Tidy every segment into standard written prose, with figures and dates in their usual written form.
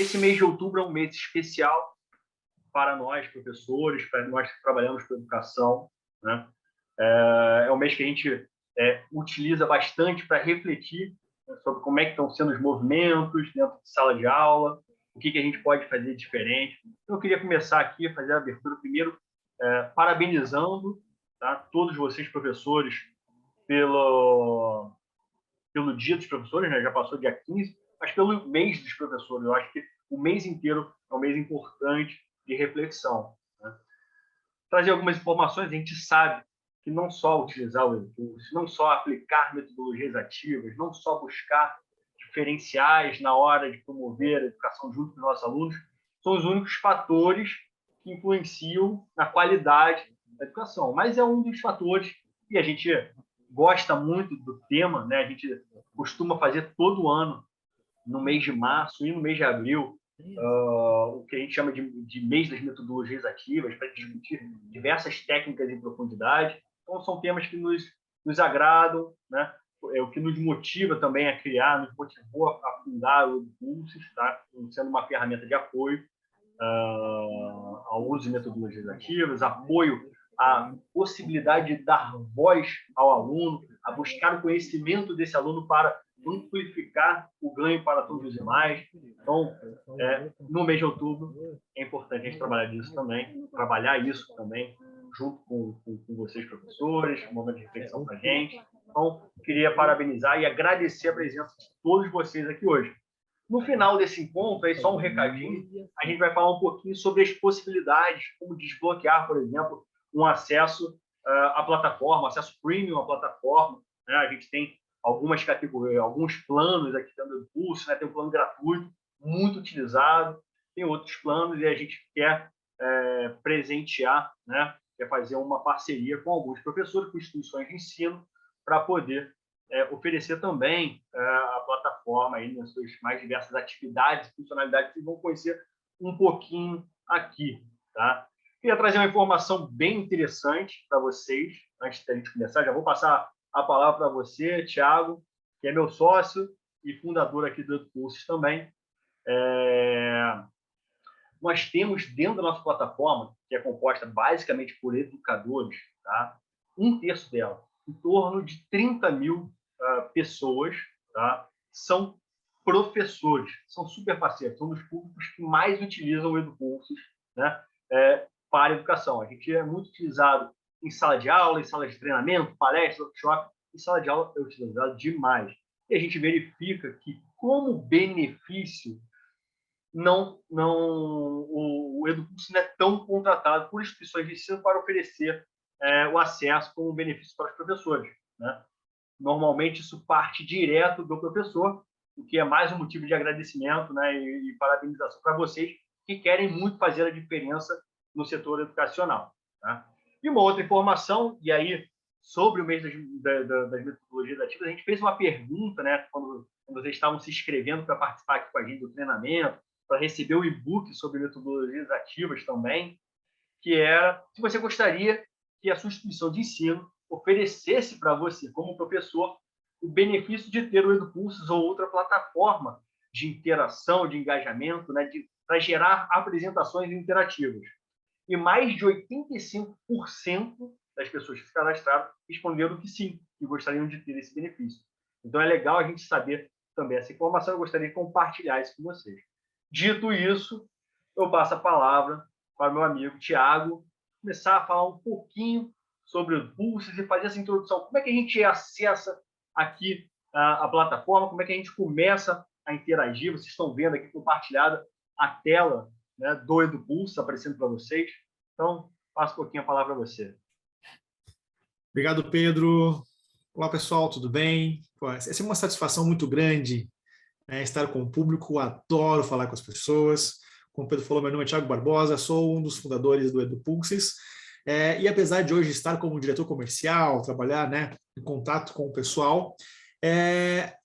esse mês de outubro é um mês especial para nós, professores, para nós que trabalhamos com educação, né? É um mês que a gente utiliza bastante para refletir, né, sobre como é que estão sendo os movimentos dentro de sala de aula, o que a gente pode fazer diferente. Então, eu queria começar aqui, fazer a abertura primeiro, parabenizando, tá, todos vocês, professores, pelo Dia dos Professores, né? Já passou dia 15, mas pelo mês dos professores. Eu acho que o mês inteiro é um mês importante de reflexão, né? Trazer algumas informações, a gente sabe que não só utilizar o EduCurso, não só aplicar metodologias ativas, não só buscar diferenciais na hora de promover a educação junto com os nossos alunos, são os únicos fatores que influenciam na qualidade da educação. Mas é um dos fatores, e a gente gosta muito do tema, né? A gente costuma fazer todo ano, no mês de março e no mês de abril, o que a gente chama de mês das metodologias ativas, para discutir diversas técnicas em profundidade. Então, são temas que nos agradam, né? É o que nos motiva também a criar, nos motivou a fundar o EduCursos, tá? Sendo uma ferramenta de apoio ao uso de metodologias ativas, apoio à possibilidade de dar voz ao aluno, a buscar o conhecimento desse aluno para amplificar o ganho para todos os demais. Então, no mês de outubro, é importante a gente trabalhar isso também, junto com vocês, professores, um momento de reflexão para a gente. Então, queria parabenizar e agradecer a presença de todos vocês aqui hoje. No final desse encontro, aí só um recadinho, a gente vai falar um pouquinho sobre as possibilidades, como desbloquear, por exemplo, um acesso à plataforma, acesso premium à plataforma, né? A gente tem algumas categorias, alguns planos aqui dentro do curso, né? Tem um plano gratuito, muito utilizado, tem outros planos e a gente quer presentear, né? Quer fazer uma parceria com alguns professores, com instituições de ensino, para poder oferecer também a plataforma aí nas suas mais diversas atividades, funcionalidades que vocês vão conhecer um pouquinho aqui, tá? Queria trazer uma informação bem interessante para vocês, antes da gente começar. Já vou passar a palavra para você, Thiago, que é meu sócio e fundador aqui do EduCursos também. Nós temos dentro da nossa plataforma, que é composta basicamente por educadores, tá? Um terço dela, em torno de 30 mil pessoas, tá? São professores, são super parceiros, são dos públicos que mais utilizam o EduCursos, né? Para a educação. A gente é muito utilizado em sala de aula, em sala de treinamento, palestra, workshop. Em sala de aula é utilizado demais. E a gente verifica que, como benefício, o EduCursos não é tão contratado por instituições de ensino para oferecer o acesso como benefício para os professores, né? Normalmente, isso parte direto do professor, o que é mais um motivo de agradecimento, né, e parabenização para vocês que querem muito fazer a diferença no setor educacional, tá? E uma outra informação, e aí, sobre o mês das metodologias ativas, a gente fez uma pergunta, né, quando vocês estavam se inscrevendo para participar aqui com a gente do treinamento, para receber o e-book sobre metodologias ativas também, que era se você gostaria que a sua instituição de ensino oferecesse para você, como professor, o benefício de ter o EduCursos ou outra plataforma de interação, de engajamento, né, para gerar apresentações interativas. E mais de 85% das pessoas que se cadastraram responderam que sim, que gostariam de ter esse benefício. Então, é legal a gente saber também essa informação. Eu gostaria de compartilhar isso com vocês. Dito isso, eu passo a palavra para o meu amigo Thiago, começar a falar um pouquinho sobre o EduCursos e fazer essa introdução. Como é que a gente acessa aqui a plataforma? Como é que a gente começa a interagir? Vocês estão vendo aqui compartilhada a tela, né, do EduCursos aparecendo para vocês. Então, passo um pouquinho a palavra para você. Obrigado, Pedro. Olá, pessoal, tudo bem? Essa é uma satisfação muito grande, né, estar com o público. Adoro falar com as pessoas. Como o Pedro falou, meu nome é Thiago Barbosa, sou um dos fundadores do EduCursos. E apesar de hoje estar como diretor comercial, trabalhar, né, em contato com o pessoal,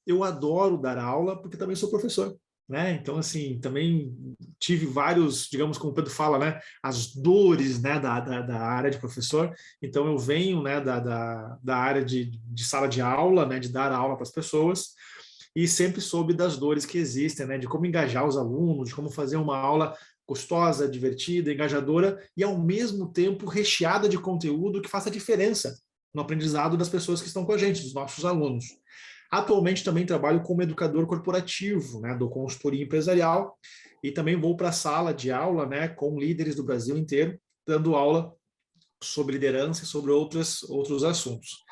eu adoro dar aula porque também sou professor, né? Então, assim, também tive vários, digamos, como o Pedro fala, né, as dores, né, da área de professor. Então, eu venho, né, da área de sala de aula, né, de dar aula para as pessoas. e sempre soube das dores que existem, né, de como engajar os alunos, de como fazer uma aula gostosa, divertida, engajadora e, ao mesmo tempo, recheada de conteúdo que faça diferença no aprendizado das pessoas que estão com a gente, dos nossos alunos. Atualmente também trabalho como educador corporativo, né, dou consultoria empresarial e também vou para a sala de aula, né, com líderes do Brasil inteiro, dando aula sobre liderança e sobre outros assuntos.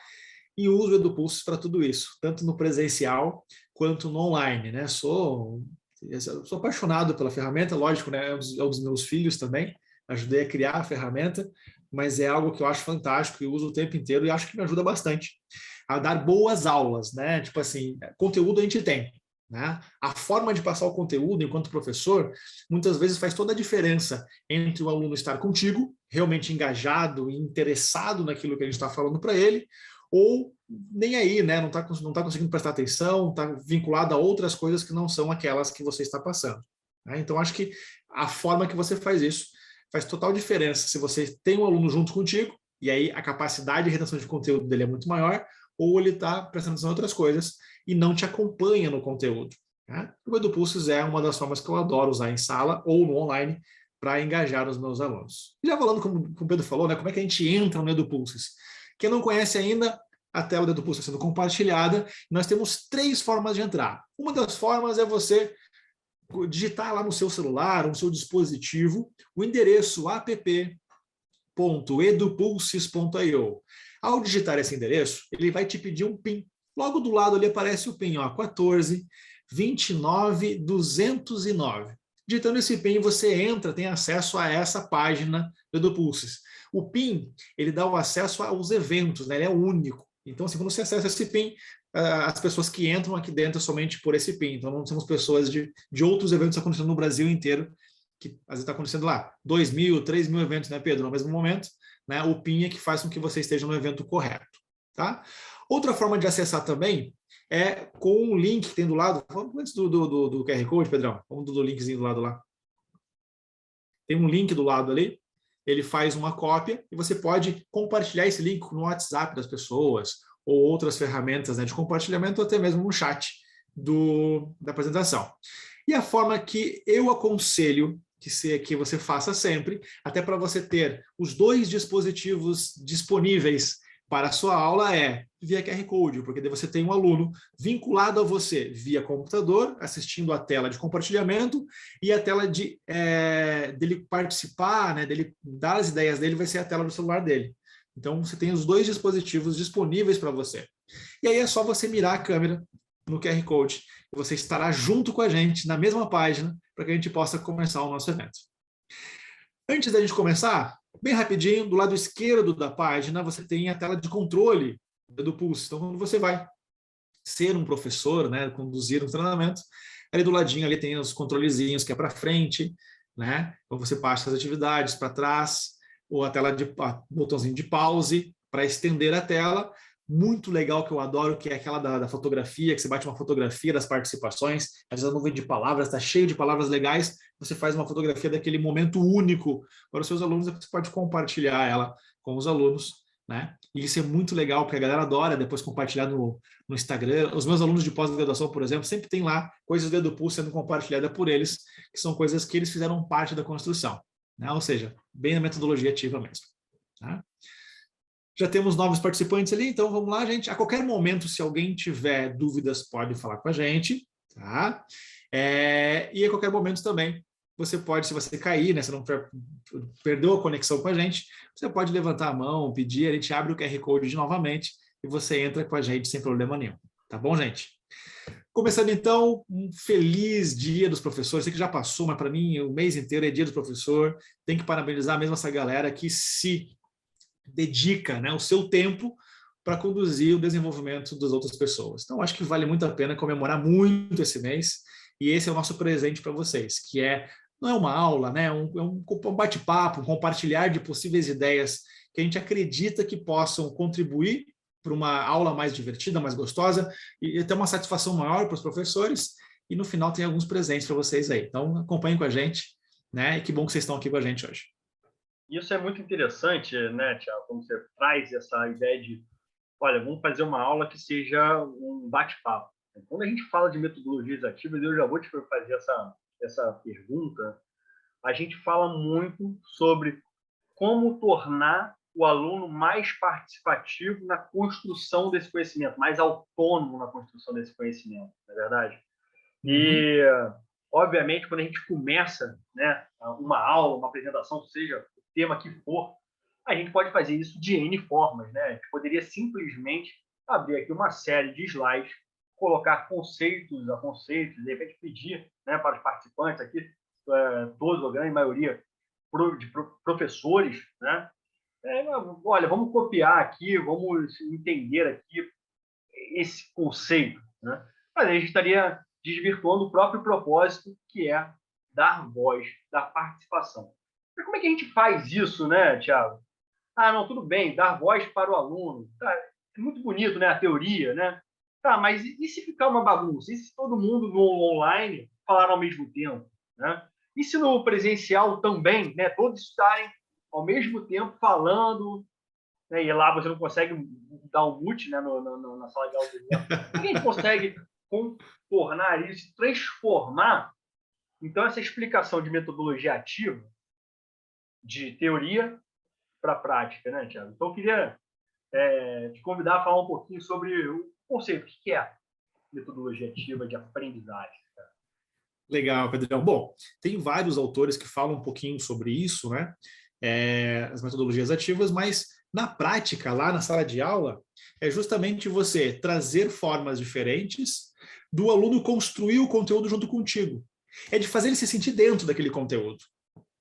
E uso o EduPulse para tudo isso, tanto no presencial quanto no online, né? Sou apaixonado pela ferramenta, lógico, né? É um dos meus filhos também, ajudei a criar a ferramenta, mas é algo que eu acho fantástico e uso o tempo inteiro e acho que me ajuda bastante a dar boas aulas, né? Tipo assim, conteúdo a gente tem, né? A forma de passar o conteúdo enquanto professor muitas vezes faz toda a diferença entre o aluno estar contigo, realmente engajado e interessado naquilo que a gente está falando para ele, ou nem aí, né? Não tá conseguindo prestar atenção, está vinculado a outras coisas que não são aquelas que você está passando. Né? Então, acho que a forma que você faz isso faz total diferença se você tem um aluno junto contigo, e aí a capacidade de retenção de conteúdo dele é muito maior, ou ele está prestando atenção em outras coisas e não te acompanha no conteúdo. Né? O EduPulses é uma das formas que eu adoro usar em sala ou no online para engajar os meus alunos. E já falando, como o Pedro falou, né, como é que a gente entra no EduPulses? Quem não conhece ainda, a tela do EduPulse está sendo compartilhada. Nós temos 3 formas de entrar. Uma das formas é você digitar lá no seu celular, no seu dispositivo, o endereço app.edupulses.io. Ao digitar esse endereço, ele vai te pedir um PIN. Logo do lado ali aparece o PIN, ó, 14 29 209. Digitando esse PIN, você entra, tem acesso a essa página do EduPulses. O PIN, ele dá o acesso aos eventos, né? Ele é único. Então, assim, quando você acessa esse PIN, as pessoas que entram aqui dentro somente por esse PIN. Então, não temos pessoas de outros eventos acontecendo no Brasil inteiro, que às vezes está acontecendo lá 2.000, 3.000 eventos, né, Pedro, no mesmo momento. Né? O PIN é que faz com que você esteja no evento correto. Tá? Outra forma de acessar também é com um link que tem do lado. Vamos antes do QR Code, Pedrão. Vamos do linkzinho do lado lá. Tem um link do lado ali. Ele faz uma cópia e você pode compartilhar esse link no WhatsApp das pessoas ou outras ferramentas, né, de compartilhamento ou até mesmo no chat da apresentação. E a forma que eu aconselho que você faça sempre, até para você ter os 2 dispositivos disponíveis para a sua aula, é via QR Code, porque daí você tem um aluno vinculado a você via computador, assistindo a tela de compartilhamento, e a tela dele participar, né, dele dar as ideias dele, vai ser a tela do celular dele. Então, você tem os 2 dispositivos disponíveis para você. E aí é só você mirar a câmera no QR Code e você estará junto com a gente na mesma página para que a gente possa começar o nosso evento. Antes da gente começar, bem rapidinho, do lado esquerdo da página, você tem a tela de controle do EduPulse. Então, quando você vai ser um professor, né, conduzir um treinamento, ali do ladinho ali tem os controlezinhos que é para frente, né? Então você passa as atividades para trás, ou a tela botãozinho de pause para estender a tela. Muito legal, que eu adoro, que é aquela da fotografia, que você bate uma fotografia das participações, às vezes a nuvem de palavras está cheio de palavras legais, você faz uma fotografia daquele momento único para os seus alunos, e você pode compartilhar ela com os alunos, né? E isso é muito legal, porque a galera adora depois compartilhar no Instagram. Os meus alunos de pós-graduação, por exemplo, sempre tem lá coisas do EduPulse sendo compartilhadas por eles, que são coisas que eles fizeram parte da construção, né? Ou seja, bem na metodologia ativa mesmo. Tá? Já temos novos participantes ali, então vamos lá, gente. A qualquer momento, se alguém tiver dúvidas, pode falar com a gente, tá? E a qualquer momento também, você pode, se você cair, né, se não perdeu a conexão com a gente, você pode levantar a mão, pedir, a gente abre o QR Code novamente e você entra com a gente sem problema nenhum. Tá bom, gente? Começando então, um feliz Dia dos Professores. Sei que já passou, mas para mim o mês inteiro é Dia do Professor. Tem que parabenizar mesmo essa galera que se dedica, né, o seu tempo para conduzir o desenvolvimento das outras pessoas. Então, acho que vale muito a pena comemorar muito esse mês, e esse é o nosso presente para vocês, que não é uma aula, né, um bate-papo, um compartilhar de possíveis ideias que a gente acredita que possam contribuir para uma aula mais divertida, mais gostosa, e ter uma satisfação maior para os professores, e no final tem alguns presentes para vocês aí. Então, acompanhem com a gente, né, e que bom que vocês estão aqui com a gente hoje. Isso é muito interessante, né, Thiago, como você traz essa ideia de, olha, vamos fazer uma aula que seja um bate-papo. Quando a gente fala de metodologias ativas, eu já vou te fazer essa pergunta. A gente fala muito sobre como tornar o aluno mais participativo na construção desse conhecimento, mais autônomo na construção desse conhecimento, não é verdade? Uhum. E, obviamente, quando a gente começa, né, uma aula, uma apresentação, seja o tema que for, a gente pode fazer isso de N formas, né? A gente poderia simplesmente abrir aqui uma série de slides, colocar conceitos a conceitos, de repente pedir, né, para os participantes aqui, todos, a grande maioria, de professores, né? Olha, vamos copiar aqui, vamos entender aqui esse conceito, né? Mas a gente estaria desvirtuando o próprio propósito, que é dar voz, dar participação. Mas como é que a gente faz isso, né, Thiago? Ah, não, tudo bem, dar voz para o aluno. Tá, é muito bonito, né, a teoria, né? Tá, mas e se ficar uma bagunça? E se todo mundo no online falar ao mesmo tempo, né? E se no presencial também, né, todos estarem ao mesmo tempo falando, né, e lá você não consegue dar um mute, né, na sala de aula, por exemplo. Como é que a gente consegue contornar isso, transformar, então, essa explicação de metodologia ativa, de teoria para a prática, né, Thiago? Então, eu queria te convidar a falar um pouquinho sobre o conceito, o que é metodologia ativa de aprendizagem. Legal, Pedrão. Bom, tem vários autores que falam um pouquinho sobre isso, né? As metodologias ativas, mas na prática, lá na sala de aula, é justamente você trazer formas diferentes do aluno construir o conteúdo junto contigo. É de fazer ele se sentir dentro daquele conteúdo,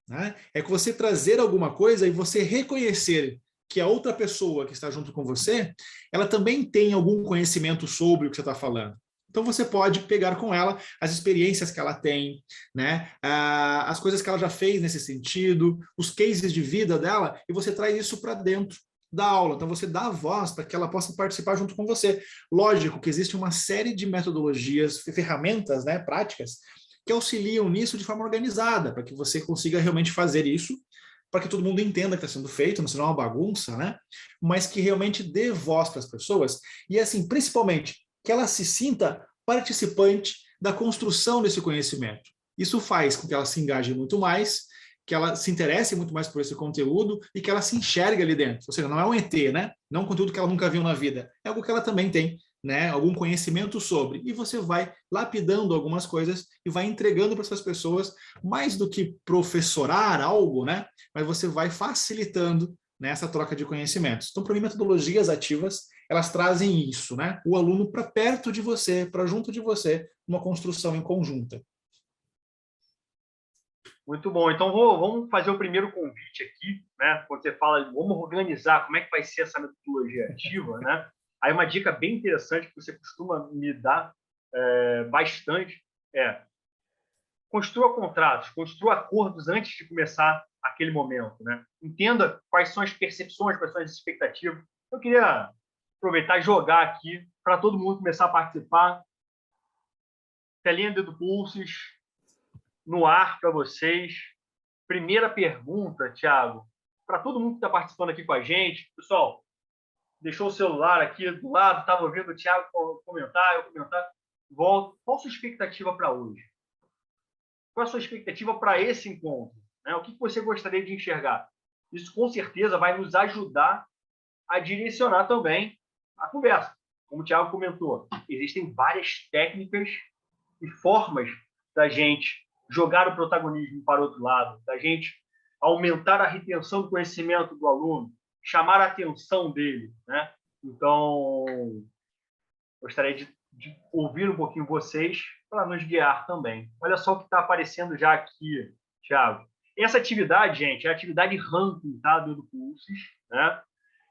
né? É que você trazer alguma coisa e você reconhecer que a outra pessoa que está junto com você, ela também tem algum conhecimento sobre o que você está falando. Então você pode pegar com ela as experiências que ela tem, né? As coisas que ela já fez nesse sentido, os cases de vida dela, e você traz isso para dentro da aula. Então você dá a voz para que ela possa participar junto com você. Lógico que existe uma série de metodologias, ferramentas, né, práticas, que auxiliam nisso de forma organizada, para que você consiga realmente fazer isso, para que todo mundo entenda que está sendo feito, não seja uma bagunça, né? Mas que realmente dê voz para as pessoas e, assim, principalmente, que ela se sinta participante da construção desse conhecimento. Isso faz com que ela se engaje muito mais, que ela se interesse muito mais por esse conteúdo e que ela se enxergue ali dentro. Ou seja, não é um ET, né? Não é um conteúdo que ela nunca viu na vida. É algo que ela também tem, né, algum conhecimento sobre, e você vai lapidando algumas coisas e vai entregando para essas pessoas, mais do que professorar algo, né, mas você vai facilitando nessa troca de conhecimentos. Então, para mim, metodologias ativas, elas trazem isso, né, o aluno para perto de você, para junto de você, uma construção em conjunta. Muito bom. Então, vamos fazer o primeiro convite aqui, né? Quando você fala, vamos organizar como é que vai ser essa metodologia ativa, né? Aí uma dica bem interessante que você costuma me dar bastante é construa contratos, construa acordos antes de começar aquele momento, né? Entenda quais são as percepções, quais são as expectativas. Eu queria aproveitar e jogar aqui para todo mundo começar a participar. Telinha do Pulsos no ar para vocês. Primeira pergunta, Thiago, para todo mundo que está participando aqui com a gente. Pessoal, deixou o celular aqui do lado, estava ouvindo o Thiago comentar, eu comentar. Volto. Qual a sua expectativa para hoje? Qual a sua expectativa para esse encontro? Né? O que você gostaria de enxergar? Isso, com certeza, vai nos ajudar a direcionar também a conversa. Como o Thiago comentou, existem várias técnicas e formas da gente jogar o protagonismo para o outro lado, da gente aumentar a retenção do conhecimento do aluno, chamar a atenção dele, né? Então, gostaria de ouvir um pouquinho vocês para nos guiar também. Olha só o que está aparecendo já aqui, Thiago. Essa atividade, gente, é a atividade ranking, tá, do Pulses, né?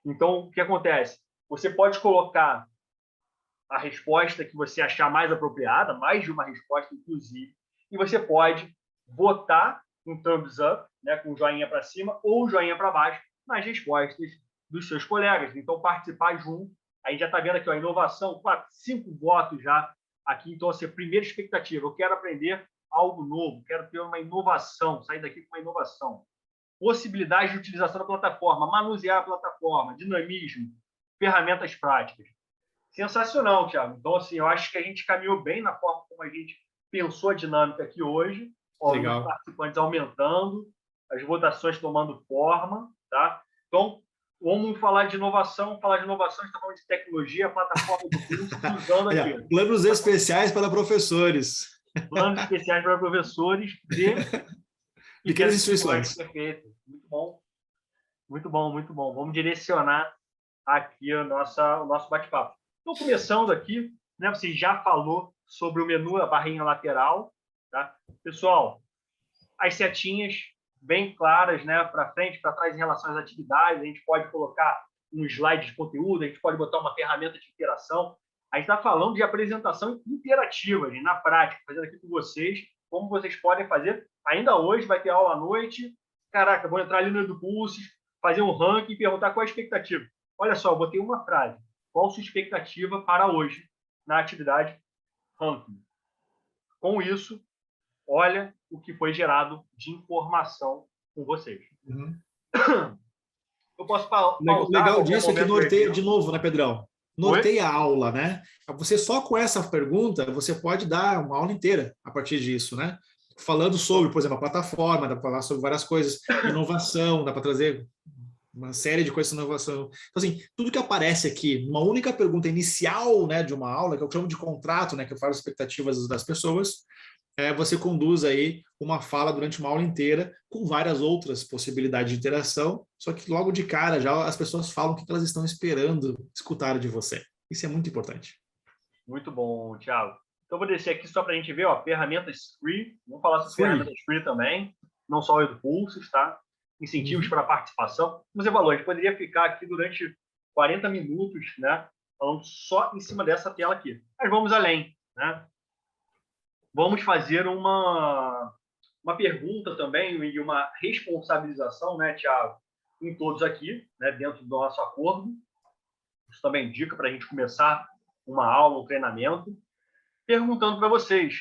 Então, o que acontece? Você pode colocar a resposta que você achar mais apropriada, mais de uma resposta, inclusive, e você pode votar um thumbs up, né, com joinha para cima ou joinha para baixo, nas respostas dos seus colegas. Então, participar junto. A gente já está vendo aqui, ó, a inovação, 5 votos já aqui. Então, assim, primeira expectativa, eu quero aprender algo novo, quero ter uma inovação, sair daqui com uma inovação. Possibilidade de utilização da plataforma, manusear a plataforma, dinamismo, ferramentas práticas. Sensacional, Thiago. Então, assim, eu acho que a gente caminhou bem na forma como a gente pensou a dinâmica aqui hoje. Ó, os Legal. participantes aumentando, as votações tomando forma, tá? Então, vamos falar de inovação. Falar de inovação, a gente está falando de tecnologia, a plataforma do curso, usando aqui. Planos especiais para professores. Planos especiais para professores de Pequenas pequenas instituições. instituições. Perfeito. Muito bom. Muito bom, muito bom. Vamos direcionar aqui o nosso bate-papo. Então, começando aqui, né, você já falou sobre o menu, a barrinha lateral. Tá? Pessoal, as setinhas bem claras, né, para frente, para trás em relação às atividades. A gente pode colocar um slide de conteúdo, a gente pode botar uma ferramenta de interação. A gente está falando de apresentação interativa, gente, na prática, fazendo aqui com vocês, como vocês podem fazer. Ainda hoje vai ter aula à noite. Caraca, vou entrar ali no EduPulse, fazer um ranking e perguntar qual é a expectativa. Olha só, eu botei uma frase. Qual a sua expectativa para hoje na atividade ranking? Com isso, olha o que foi gerado de informação com vocês. Uhum. Eu posso pausar Legal qualquer disso é que momento do norteia evento. de novo, né, Pedrão? Oi? Norteia a aula, né? Você só com essa pergunta, você pode dar uma aula inteira a partir disso, né? Falando sobre, por exemplo, a plataforma, dá para falar sobre várias coisas, inovação, dá para trazer uma série de coisas de inovação. Então, assim, tudo que aparece aqui, uma única pergunta inicial, né, de uma aula, que eu chamo de contrato, né, que eu falo as expectativas das pessoas, você conduz aí uma fala durante uma aula inteira com várias outras possibilidades de interação, só que logo de cara já as pessoas falam o que elas estão esperando escutar de você. Isso é muito importante. Muito bom, Thiago. Então, vou descer aqui só para a gente ver, ó, ferramentas free. Vamos falar sobre Free. ferramentas free também, não só o EduPulses, tá? Incentivos para a participação. Como você falou, a gente poderia ficar aqui durante 40 minutos, né? Falando só em cima dessa tela aqui. Mas vamos além, né? Vamos fazer uma pergunta também e uma responsabilização, né, Thiago, em todos aqui, né, dentro do nosso acordo. Isso também é dica para a gente começar uma aula, um treinamento, perguntando para vocês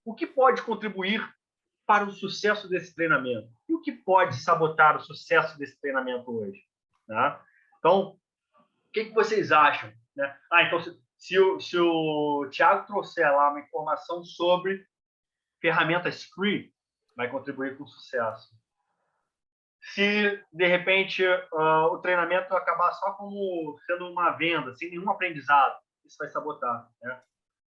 o que pode contribuir para o sucesso desse treinamento e o que pode sabotar o sucesso desse treinamento hoje. Né? Então, o que vocês acham? Né? Então, se o Thiago trouxer lá uma informação sobre ferramentas free, vai contribuir com o sucesso. Se, de repente, o treinamento acabar só como sendo uma venda, sem nenhum aprendizado, isso vai sabotar. Né?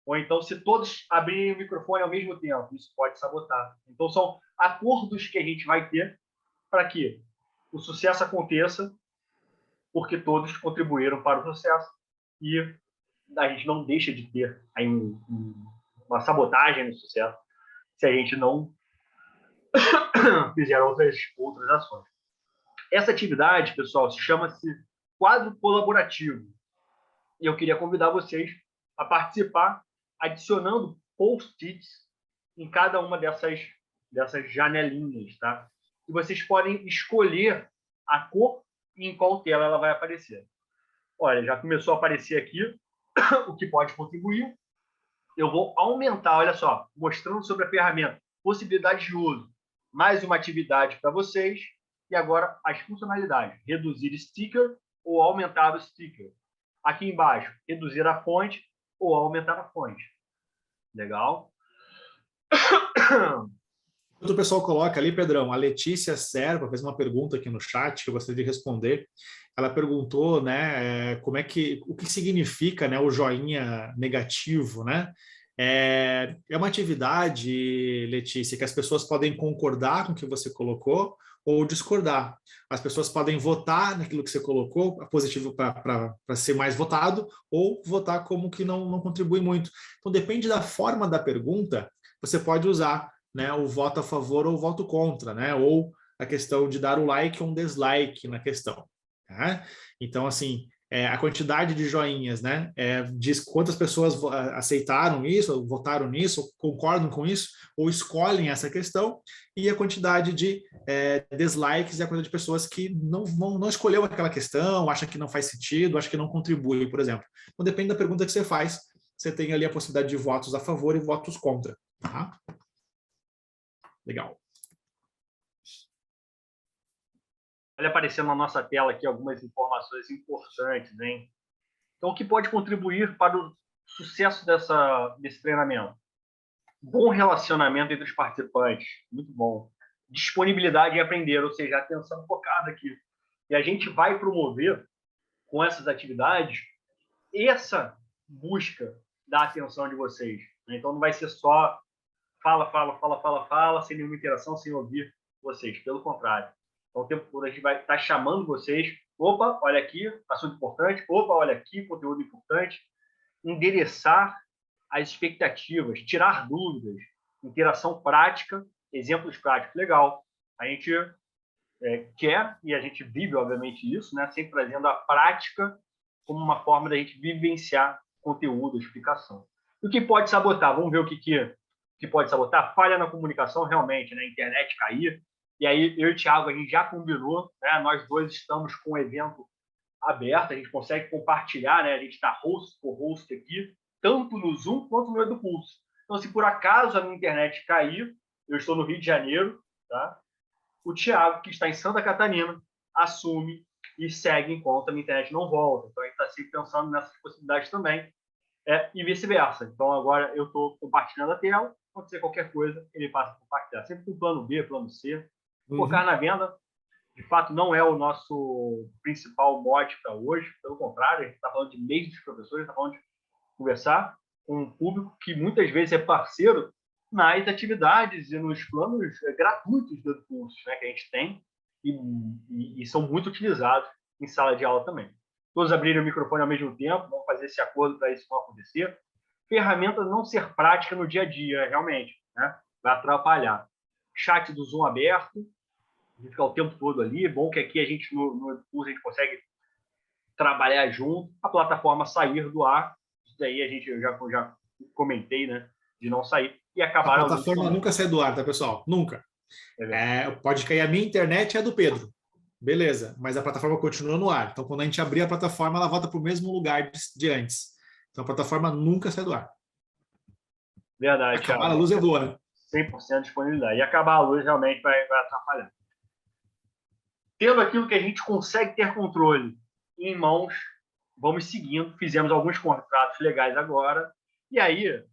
Ou então, se todos abrirem o microfone ao mesmo tempo, isso pode sabotar. Então, são acordos que a gente vai ter para que o sucesso aconteça, porque todos contribuíram para o sucesso e a gente não deixa de ter aí uma sabotagem no sucesso se a gente não fizer outras ações. Essa atividade, pessoal, se chama-se quadro colaborativo. E eu queria convidar vocês a participar adicionando post-its em cada uma dessas janelinhas, tá? E vocês podem escolher a cor e em qual tela ela vai aparecer. Olha, já começou a aparecer aqui o que pode contribuir. Eu vou aumentar, olha só, mostrando sobre a ferramenta, possibilidades de uso, mais uma atividade para vocês, e agora as funcionalidades, reduzir sticker ou aumentar o sticker. Aqui embaixo, reduzir a fonte ou aumentar a fonte. Legal? Enquanto o pessoal coloca ali, Pedrão, a Letícia Serva fez uma pergunta aqui no chat que eu gostaria de responder. Ela perguntou, né, o que significa, né, o joinha negativo, né? É uma atividade, Letícia, que as pessoas podem concordar com o que você colocou ou discordar. As pessoas podem votar naquilo que você colocou, positivo para ser mais votado, ou votar como que não contribui muito. Então, depende da forma da pergunta, você pode usar, né, o voto a favor ou o voto contra, né, ou a questão de dar o like ou um dislike na questão. Tá? Então, assim, a quantidade de joinhas, né, diz quantas pessoas aceitaram isso, votaram nisso, concordam com isso, ou escolhem essa questão, e a quantidade de dislikes é a quantidade de pessoas que não escolheu aquela questão, acha que não faz sentido, acha que não contribui, por exemplo. Então, depende da pergunta que você faz, você tem ali a possibilidade de votos a favor e votos contra. Tá? Legal. Olha aparecendo na nossa tela aqui algumas informações importantes, hein? Então, o que pode contribuir para o sucesso desse treinamento? Bom relacionamento entre os participantes, muito bom. Disponibilidade em aprender, ou seja, atenção focada aqui. E a gente vai promover, com essas atividades, essa busca da atenção de vocês. Então, não vai ser só fala, sem nenhuma interação, sem ouvir vocês. Pelo contrário. Então, o tempo todo a gente vai estar chamando vocês. Opa, olha aqui, assunto importante. Opa, olha aqui, conteúdo importante. Endereçar as expectativas, tirar dúvidas, interação prática, exemplos práticos. Legal. A gente quer, e a gente vive, obviamente, isso, né? Sempre trazendo a prática como uma forma da gente vivenciar conteúdo, explicação. E o que pode sabotar? Vamos ver o que pode sabotar? Falha na comunicação, realmente, né? A internet cair. E aí, eu e o Thiago, a gente já combinou, né? Nós dois estamos com o evento aberto, a gente consegue compartilhar, né? A gente está host por host aqui, tanto no Zoom quanto no EduPulse. Então, se por acaso a minha internet cair, eu estou no Rio de Janeiro, tá? O Thiago, que está em Santa Catarina, assume e segue enquanto a minha internet não volta. Então, a gente está sempre pensando nessas possibilidades também, e vice-versa. Então, agora eu estou compartilhando a tela, acontecer qualquer coisa, ele passa a compartilhar. Sempre com plano B, plano C. Focar na venda, de fato, não é o nosso principal mote para hoje. Pelo contrário, a gente está falando de meios dos professores, está falando de conversar com um público que muitas vezes é parceiro nas atividades e nos planos gratuitos do curso, né, que a gente tem e são muito utilizados em sala de aula também. Todos abrirem o microfone ao mesmo tempo, vamos fazer esse acordo para isso não acontecer. Ferramenta não ser prática no dia a dia, realmente, né, vai atrapalhar. Chat do Zoom aberto, a gente fica o tempo todo ali. Bom que aqui a gente, no curso, a gente consegue trabalhar junto. A plataforma sair do ar, isso daí eu já comentei, né, de não sair. E acabar a plataforma nunca sai do ar, tá, pessoal? Nunca. Pode cair a minha internet e a do Pedro. Beleza, mas a plataforma continua no ar. Então, quando a gente abrir a plataforma, ela volta para o mesmo lugar de antes. Então, a plataforma nunca sai do ar. Verdade, acabar Thiago. A luz é boa, né? 100% de disponibilidade. E acabar a luz realmente vai atrapalhar. Tendo aquilo que a gente consegue ter controle em mãos, vamos seguindo. Fizemos alguns contratos legais agora. E aí,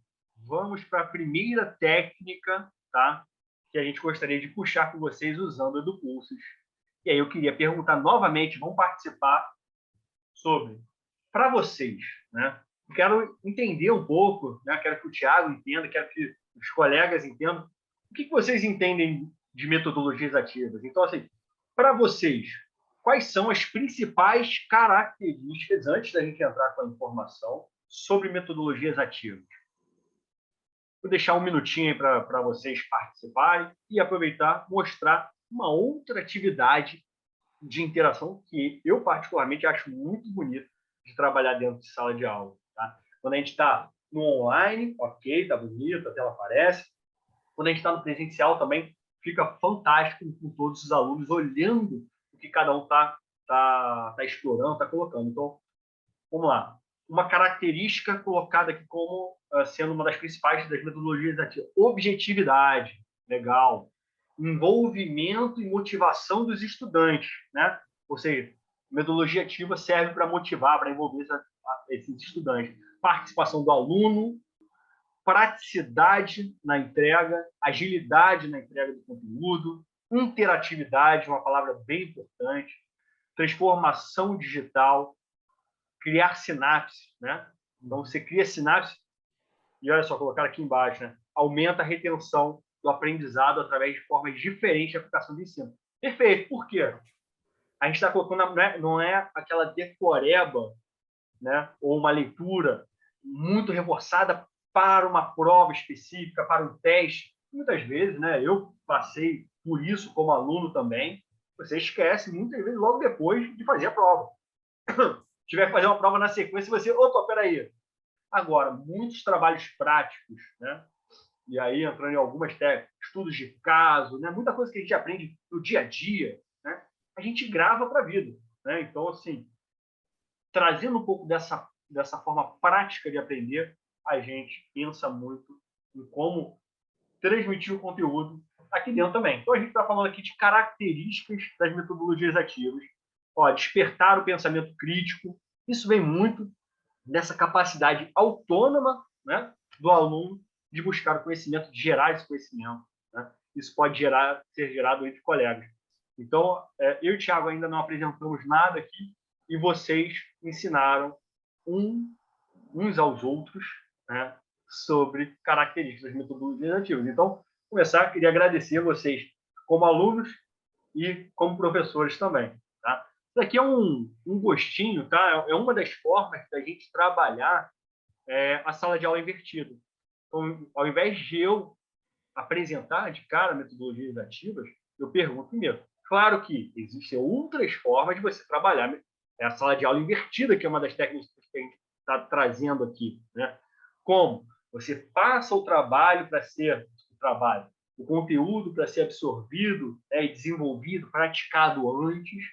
vamos para a primeira técnica, tá? Que a gente gostaria de puxar com vocês usando o EduCursos. E aí eu queria perguntar novamente, vão participar sobre, para vocês, né? Eu quero entender um pouco, né? Quero que o Thiago entenda, quero que os colegas entendam. O que vocês entendem de metodologias ativas? Então, assim, para vocês, quais são as principais características, antes da gente entrar com a informação, sobre metodologias ativas? Vou deixar um minutinho aí para vocês participarem e aproveitar, mostrar uma outra atividade de interação que eu, particularmente, acho muito bonito de trabalhar dentro de sala de aula. Tá? Quando a gente está no online, ok, está bonito, a tela aparece. Quando a gente está no presencial também, fica fantástico com todos os alunos olhando o que cada um está explorando, está colocando. Então, vamos lá. Uma característica colocada aqui como sendo uma das principais das metodologias ativas. Objetividade, legal. Envolvimento e motivação dos estudantes, né? Ou seja, metodologia ativa serve para motivar, para envolver esses estudantes. Participação do aluno, praticidade na entrega, agilidade na entrega do conteúdo, interatividade, uma palavra bem importante, transformação digital, criar sinapse, né? Então, você cria sinapse e, olha só, colocar aqui embaixo, né? Aumenta a retenção do aprendizado através de formas diferentes de aplicação de ensino. Perfeito. Por quê? A gente está colocando, não é aquela decoreba, né? Ou uma leitura muito reforçada para uma prova específica, para um teste. Muitas vezes, né? Eu passei por isso como aluno também. Você esquece muitas vezes logo depois de fazer a prova. Tiver que fazer uma prova na sequência, você, opa, peraí. Agora, muitos trabalhos práticos, né? E aí entrando em algumas técnicas, estudos de caso, né? Muita coisa que a gente aprende no dia a dia, né? A gente grava para a vida, né? Então, assim, trazendo um pouco dessa forma prática de aprender, a gente pensa muito em como transmitir o conteúdo aqui dentro também. Então, a gente está falando aqui de características das metodologias ativas. Ó, despertar o pensamento crítico, isso vem muito dessa capacidade autônoma, né, do aluno de buscar o conhecimento, de gerar esse conhecimento, né? Isso pode ser gerado entre colegas. Então, eu e o Thiago ainda não apresentamos nada aqui e vocês ensinaram uns aos outros, né, sobre características das metodologias ativas. Então, começar, queria agradecer a vocês como alunos e como professores também. Tá? Isso aqui é um gostinho, tá? É uma das formas da gente trabalhar a sala de aula invertida. Então, ao invés de eu apresentar de cara metodologias ativas, eu pergunto primeiro. Claro que existem outras formas de você trabalhar a sala de aula invertida, que é uma das técnicas que a gente está trazendo aqui. Né? Como você passa o trabalho para ser o conteúdo para ser absorvido, e desenvolvido, praticado antes,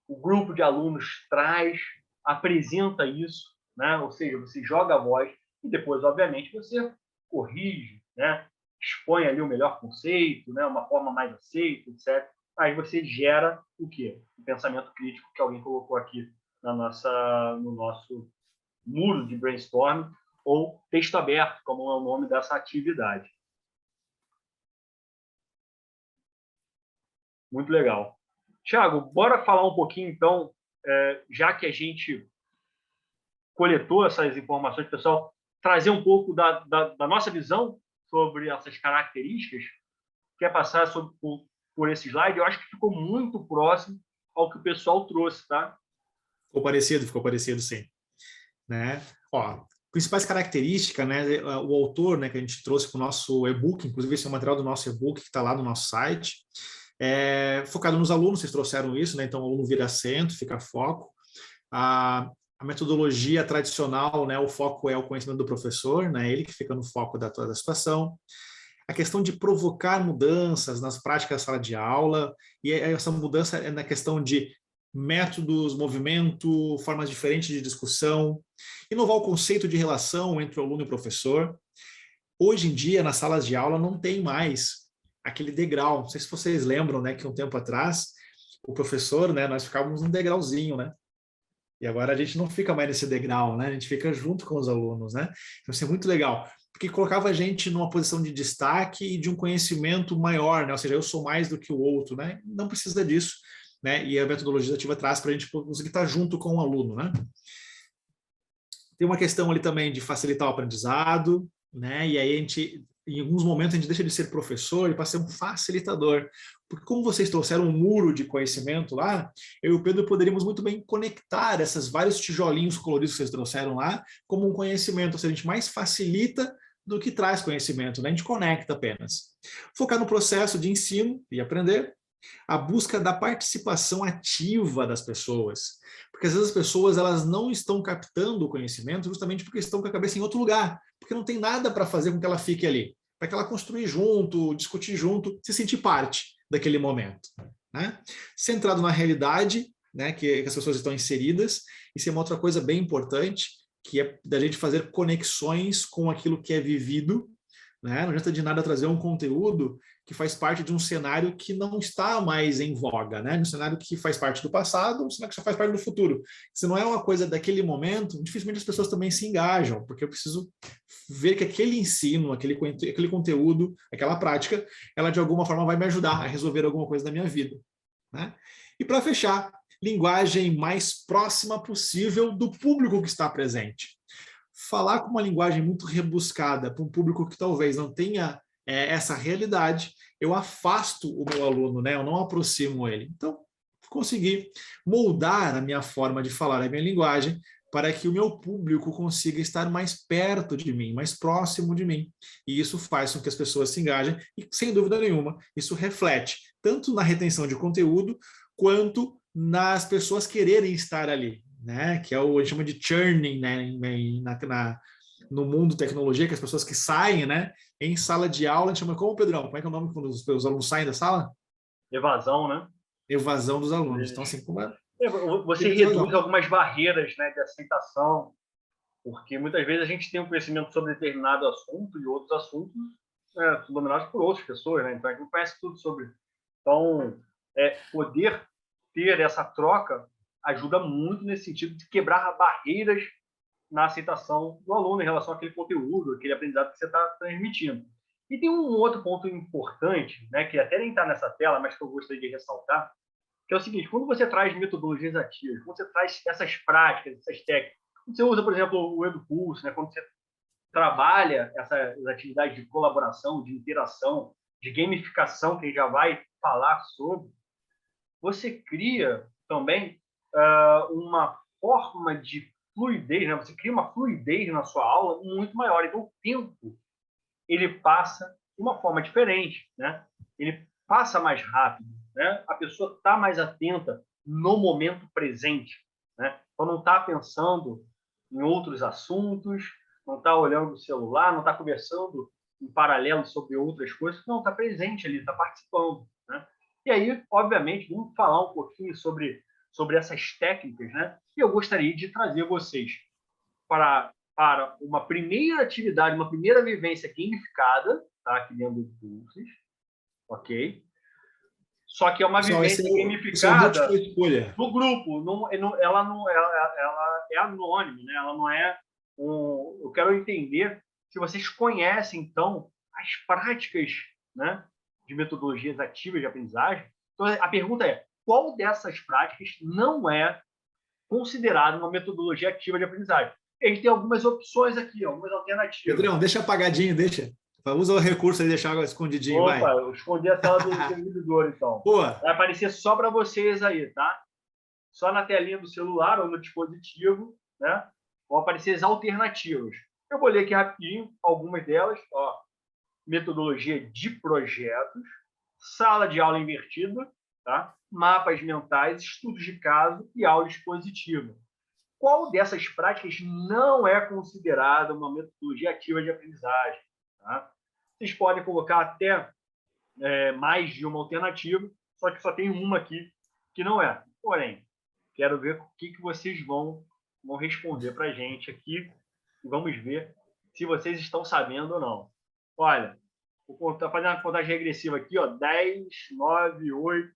o grupo de alunos traz, apresenta isso, né? Ou seja, você joga a voz e depois, obviamente, você corrige, né? Expõe ali o melhor conceito, né? Uma forma mais aceita, etc. Aí você gera o quê? O pensamento crítico que alguém colocou aqui no nosso muro de brainstorming, ou texto aberto, como é o nome dessa atividade. Muito legal. Thiago, bora falar um pouquinho, então, já que a gente coletou essas informações, pessoal, trazer um pouco da nossa visão sobre essas características. Quer passar por esse slide? Eu acho que ficou muito próximo ao que o pessoal trouxe, tá? Ficou parecido, sim. Né? Ó, principais características, né? O autor, né, que a gente trouxe para o nosso e-book, inclusive esse é o material do nosso e-book que está lá no nosso site, focado nos alunos, vocês trouxeram isso, né? Então o aluno vira centro, fica foco. A metodologia tradicional, né? O foco é o conhecimento do professor, né? Ele que fica no foco da situação. A questão de provocar mudanças nas práticas da sala de aula, e essa mudança é na questão de métodos, movimento, formas diferentes de discussão, inovar o conceito de relação entre o aluno e o professor. Hoje em dia, nas salas de aula, não tem mais aquele degrau. Não sei se vocês lembram, né, que um tempo atrás, o professor, né, nós ficávamos num degrauzinho, né? E agora a gente não fica mais nesse degrau, né? A gente fica junto com os alunos, né? Então, isso é muito legal, porque colocava a gente numa posição de destaque e de um conhecimento maior, né? Ou seja, eu sou mais do que o outro, né? Não precisa disso, né? E a metodologia ativa traz para a gente conseguir estar junto com o aluno, né? Tem uma questão ali também de facilitar o aprendizado, né? E aí a gente, em alguns momentos, a gente deixa de ser professor e passa a ser um facilitador. Porque como vocês trouxeram um muro de conhecimento lá, eu e o Pedro poderíamos muito bem conectar esses vários tijolinhos coloridos que vocês trouxeram lá como um conhecimento. Ou seja, a gente mais facilita do que traz conhecimento, né? A gente conecta apenas. Focar no processo de ensino e aprender, a busca da participação ativa das pessoas. Porque às vezes as pessoas elas não estão captando o conhecimento justamente porque estão com a cabeça em outro lugar, porque não tem nada para fazer com que ela fique ali, para que ela construir junto, discutir junto, se sentir parte daquele momento. Né? Centrado na realidade, né, que as pessoas estão inseridas, isso é uma outra coisa bem importante, que é da gente fazer conexões com aquilo que é vivido. Né? Não adianta de nada trazer um conteúdo que faz parte de um cenário que não está mais em voga, né? Um cenário que faz parte do passado, um cenário que só faz parte do futuro. Se não é uma coisa daquele momento, dificilmente as pessoas também se engajam, porque eu preciso ver que aquele ensino, aquele conteúdo, aquela prática, ela de alguma forma vai me ajudar a resolver alguma coisa da minha vida. Né? E para fechar, linguagem mais próxima possível do público que está presente. Falar com uma linguagem muito rebuscada para um público que talvez não tenha essa realidade, eu afasto o meu aluno, né? Eu não aproximo ele. Então, consegui moldar a minha forma de falar, a minha linguagem, para que o meu público consiga estar mais perto de mim, mais próximo de mim. E isso faz com que as pessoas se engajem e, sem dúvida nenhuma, isso reflete tanto na retenção de conteúdo, quanto nas pessoas quererem estar ali, né? Que é o a gente chama de churning, né? No mundo tecnologia, que as pessoas que saem, né? Em sala de aula, a gente chama como, Pedrão? Como é que é o nome quando os alunos saem da sala? Evasão, né? Evasão dos alunos. Então, assim, como é? Você reduz algumas barreiras, né, de aceitação, porque muitas vezes a gente tem um conhecimento sobre determinado assunto e outros assuntos são dominados por outras pessoas, né? Então a gente não conhece tudo sobre. Então, poder ter essa troca ajuda muito nesse sentido de quebrar barreiras na aceitação do aluno em relação àquele conteúdo, aquele aprendizado que você está transmitindo. E tem um outro ponto importante, né, que até nem está nessa tela, mas que eu gostaria de ressaltar, que é o seguinte: quando você traz metodologias ativas, quando você traz essas práticas, essas técnicas, quando você usa, por exemplo, o EduCurso, né, quando você trabalha essas atividades de colaboração, de interação, de gamificação, que a gente já vai falar sobre, você cria também uma forma de fluidez, né? Você cria uma fluidez na sua aula muito maior. Então, o tempo ele passa de uma forma diferente, né? Ele passa mais rápido, né? A pessoa está mais atenta no momento presente, né? Então, não está pensando em outros assuntos, não está olhando o celular, não está conversando em paralelo sobre outras coisas, não, está presente ali, está participando, né? E aí, obviamente, vamos falar um pouquinho sobre essas técnicas, né? E eu gostaria de trazer vocês para uma primeira atividade, uma primeira vivência gamificada, tá? Aqui dentro do cursos, ok? Só que é uma Pessoal, vivência esse é o gamificada múltipla escolha. do grupo. Ela é anônima, né? Ela não é eu quero entender se vocês conhecem, então, as práticas, né, de metodologias ativas de aprendizagem. Então, a pergunta é: qual dessas práticas não é considerada uma metodologia ativa de aprendizagem? A gente tem algumas opções aqui, algumas alternativas. Pedrão, deixa apagadinho, deixa. Usa o recurso aí, deixar algo escondidinho, Opa, vai. eu escondi a tela do servidor, então. Boa. Vai aparecer só para vocês aí, tá? Só na telinha do celular ou no dispositivo, né? Vão aparecer as alternativas. Eu vou ler aqui rapidinho algumas delas. Ó, metodologia de projetos, sala de aula invertida, tá? Mapas mentais, estudos de caso e aula expositiva. Qual dessas práticas não é considerada uma metodologia ativa de aprendizagem? Tá? Vocês podem colocar até mais de uma alternativa, só que só tem uma aqui que não é. Porém, quero ver o que vocês vão responder para a gente aqui e vamos ver se vocês estão sabendo ou não. Olha, vou fazer uma contagem regressiva aqui, ó. 10, 9, 8,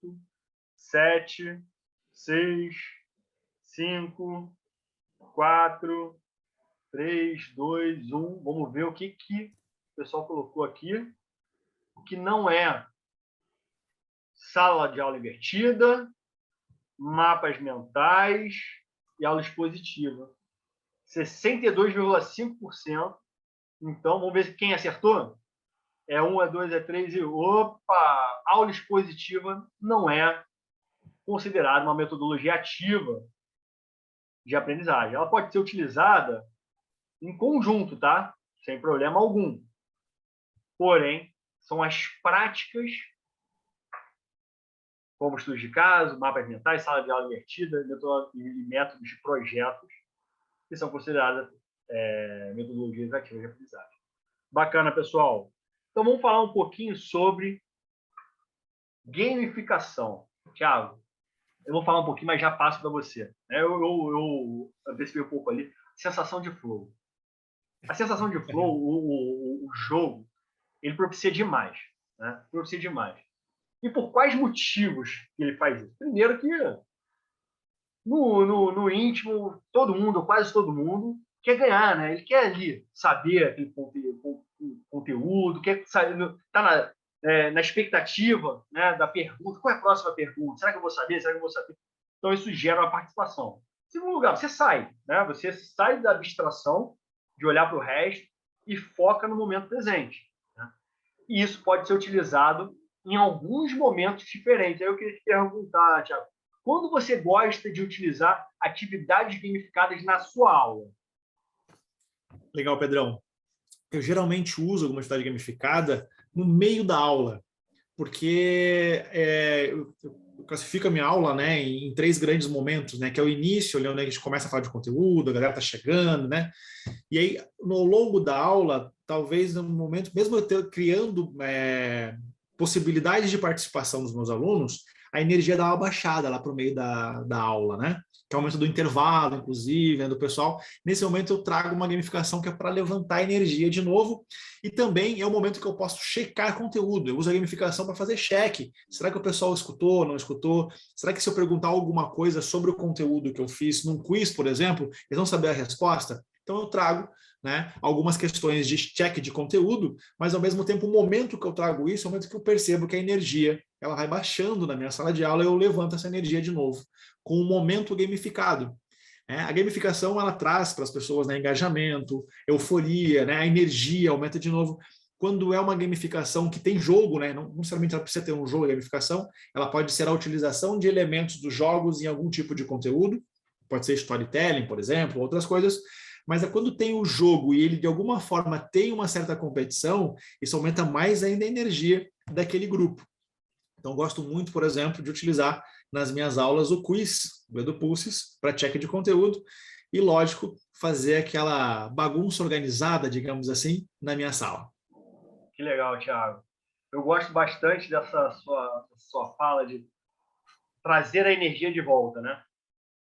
7, 6, 5, 4, 3, 2, 1. Vamos ver o que o pessoal colocou aqui. O que não é sala de aula invertida, mapas mentais e aula expositiva. 62,5%. Então, vamos ver quem acertou. É 1, é 2, é 3 e... Opa! Aula expositiva não é considerada uma metodologia ativa de aprendizagem. Ela pode ser utilizada em conjunto, tá? Sem problema algum. Porém, são as práticas, como estudos de caso, mapas mentais, sala de aula invertida e métodos de projetos, que são consideradas metodologias ativas de aprendizagem. Bacana, pessoal. Então, vamos falar um pouquinho sobre gamificação. Thiago, eu vou falar um pouquinho, mas já passo para você. Eu antecipei um pouco ali. Sensação de flow. A sensação de flow, o jogo, ele propicia demais. Né? Propicia demais. E por quais motivos ele faz isso? Primeiro que no íntimo, todo mundo, quase todo mundo, quer ganhar, né? Ele quer ali saber aquele conteúdo, quer estar na expectativa, né, da pergunta. Qual é a próxima pergunta? Será que eu vou saber? Será que eu vou saber? Então, isso gera uma participação. Em segundo lugar, você sai, né? Você sai da abstração de olhar para o resto e foca no momento presente. Né? E isso pode ser utilizado em alguns momentos diferentes. Aí eu queria te perguntar, Thiago, quando você gosta de utilizar atividades gamificadas na sua aula? Legal, Pedrão. Eu geralmente uso alguma atividade gamificada no meio da aula, porque eu classifico a minha aula, né, em 3 grandes momentos, né, que é o início, onde a gente começa a falar de conteúdo, a galera está chegando, né, e aí no longo da aula, talvez no momento, mesmo eu criando possibilidades de participação dos meus alunos, a energia dá uma baixada lá para o meio da aula, né? Que é o momento do intervalo, inclusive, né, do pessoal. Nesse momento eu trago uma gamificação que é para levantar a energia de novo, e também é o momento que eu posso checar conteúdo. Eu uso a gamificação para fazer check. Será que o pessoal escutou, não escutou? Será que se eu perguntar alguma coisa sobre o conteúdo que eu fiz num quiz, por exemplo, eles vão saber a resposta? Então, eu trago, né, algumas questões de check de conteúdo, mas, ao mesmo tempo, o momento que eu trago isso é o momento que eu percebo que a energia ela vai baixando na minha sala de aula e eu levanto essa energia de novo, com um momento gamificado. A gamificação ela traz para as pessoas, né, engajamento, euforia, né, a energia aumenta de novo. Quando é uma gamificação que tem jogo, né, não necessariamente ela precisa ter um jogo de gamificação, ela pode ser a utilização de elementos dos jogos em algum tipo de conteúdo, pode ser storytelling, por exemplo, outras coisas, mas é quando tem o jogo e ele de alguma forma tem uma certa competição, isso aumenta mais ainda a energia daquele grupo. Então, gosto muito, por exemplo, de utilizar nas minhas aulas o quiz do EduPulses para check de conteúdo e, lógico, fazer aquela bagunça organizada, digamos assim, na minha sala. Que legal, Thiago. Eu gosto bastante dessa sua fala de trazer a energia de volta, né?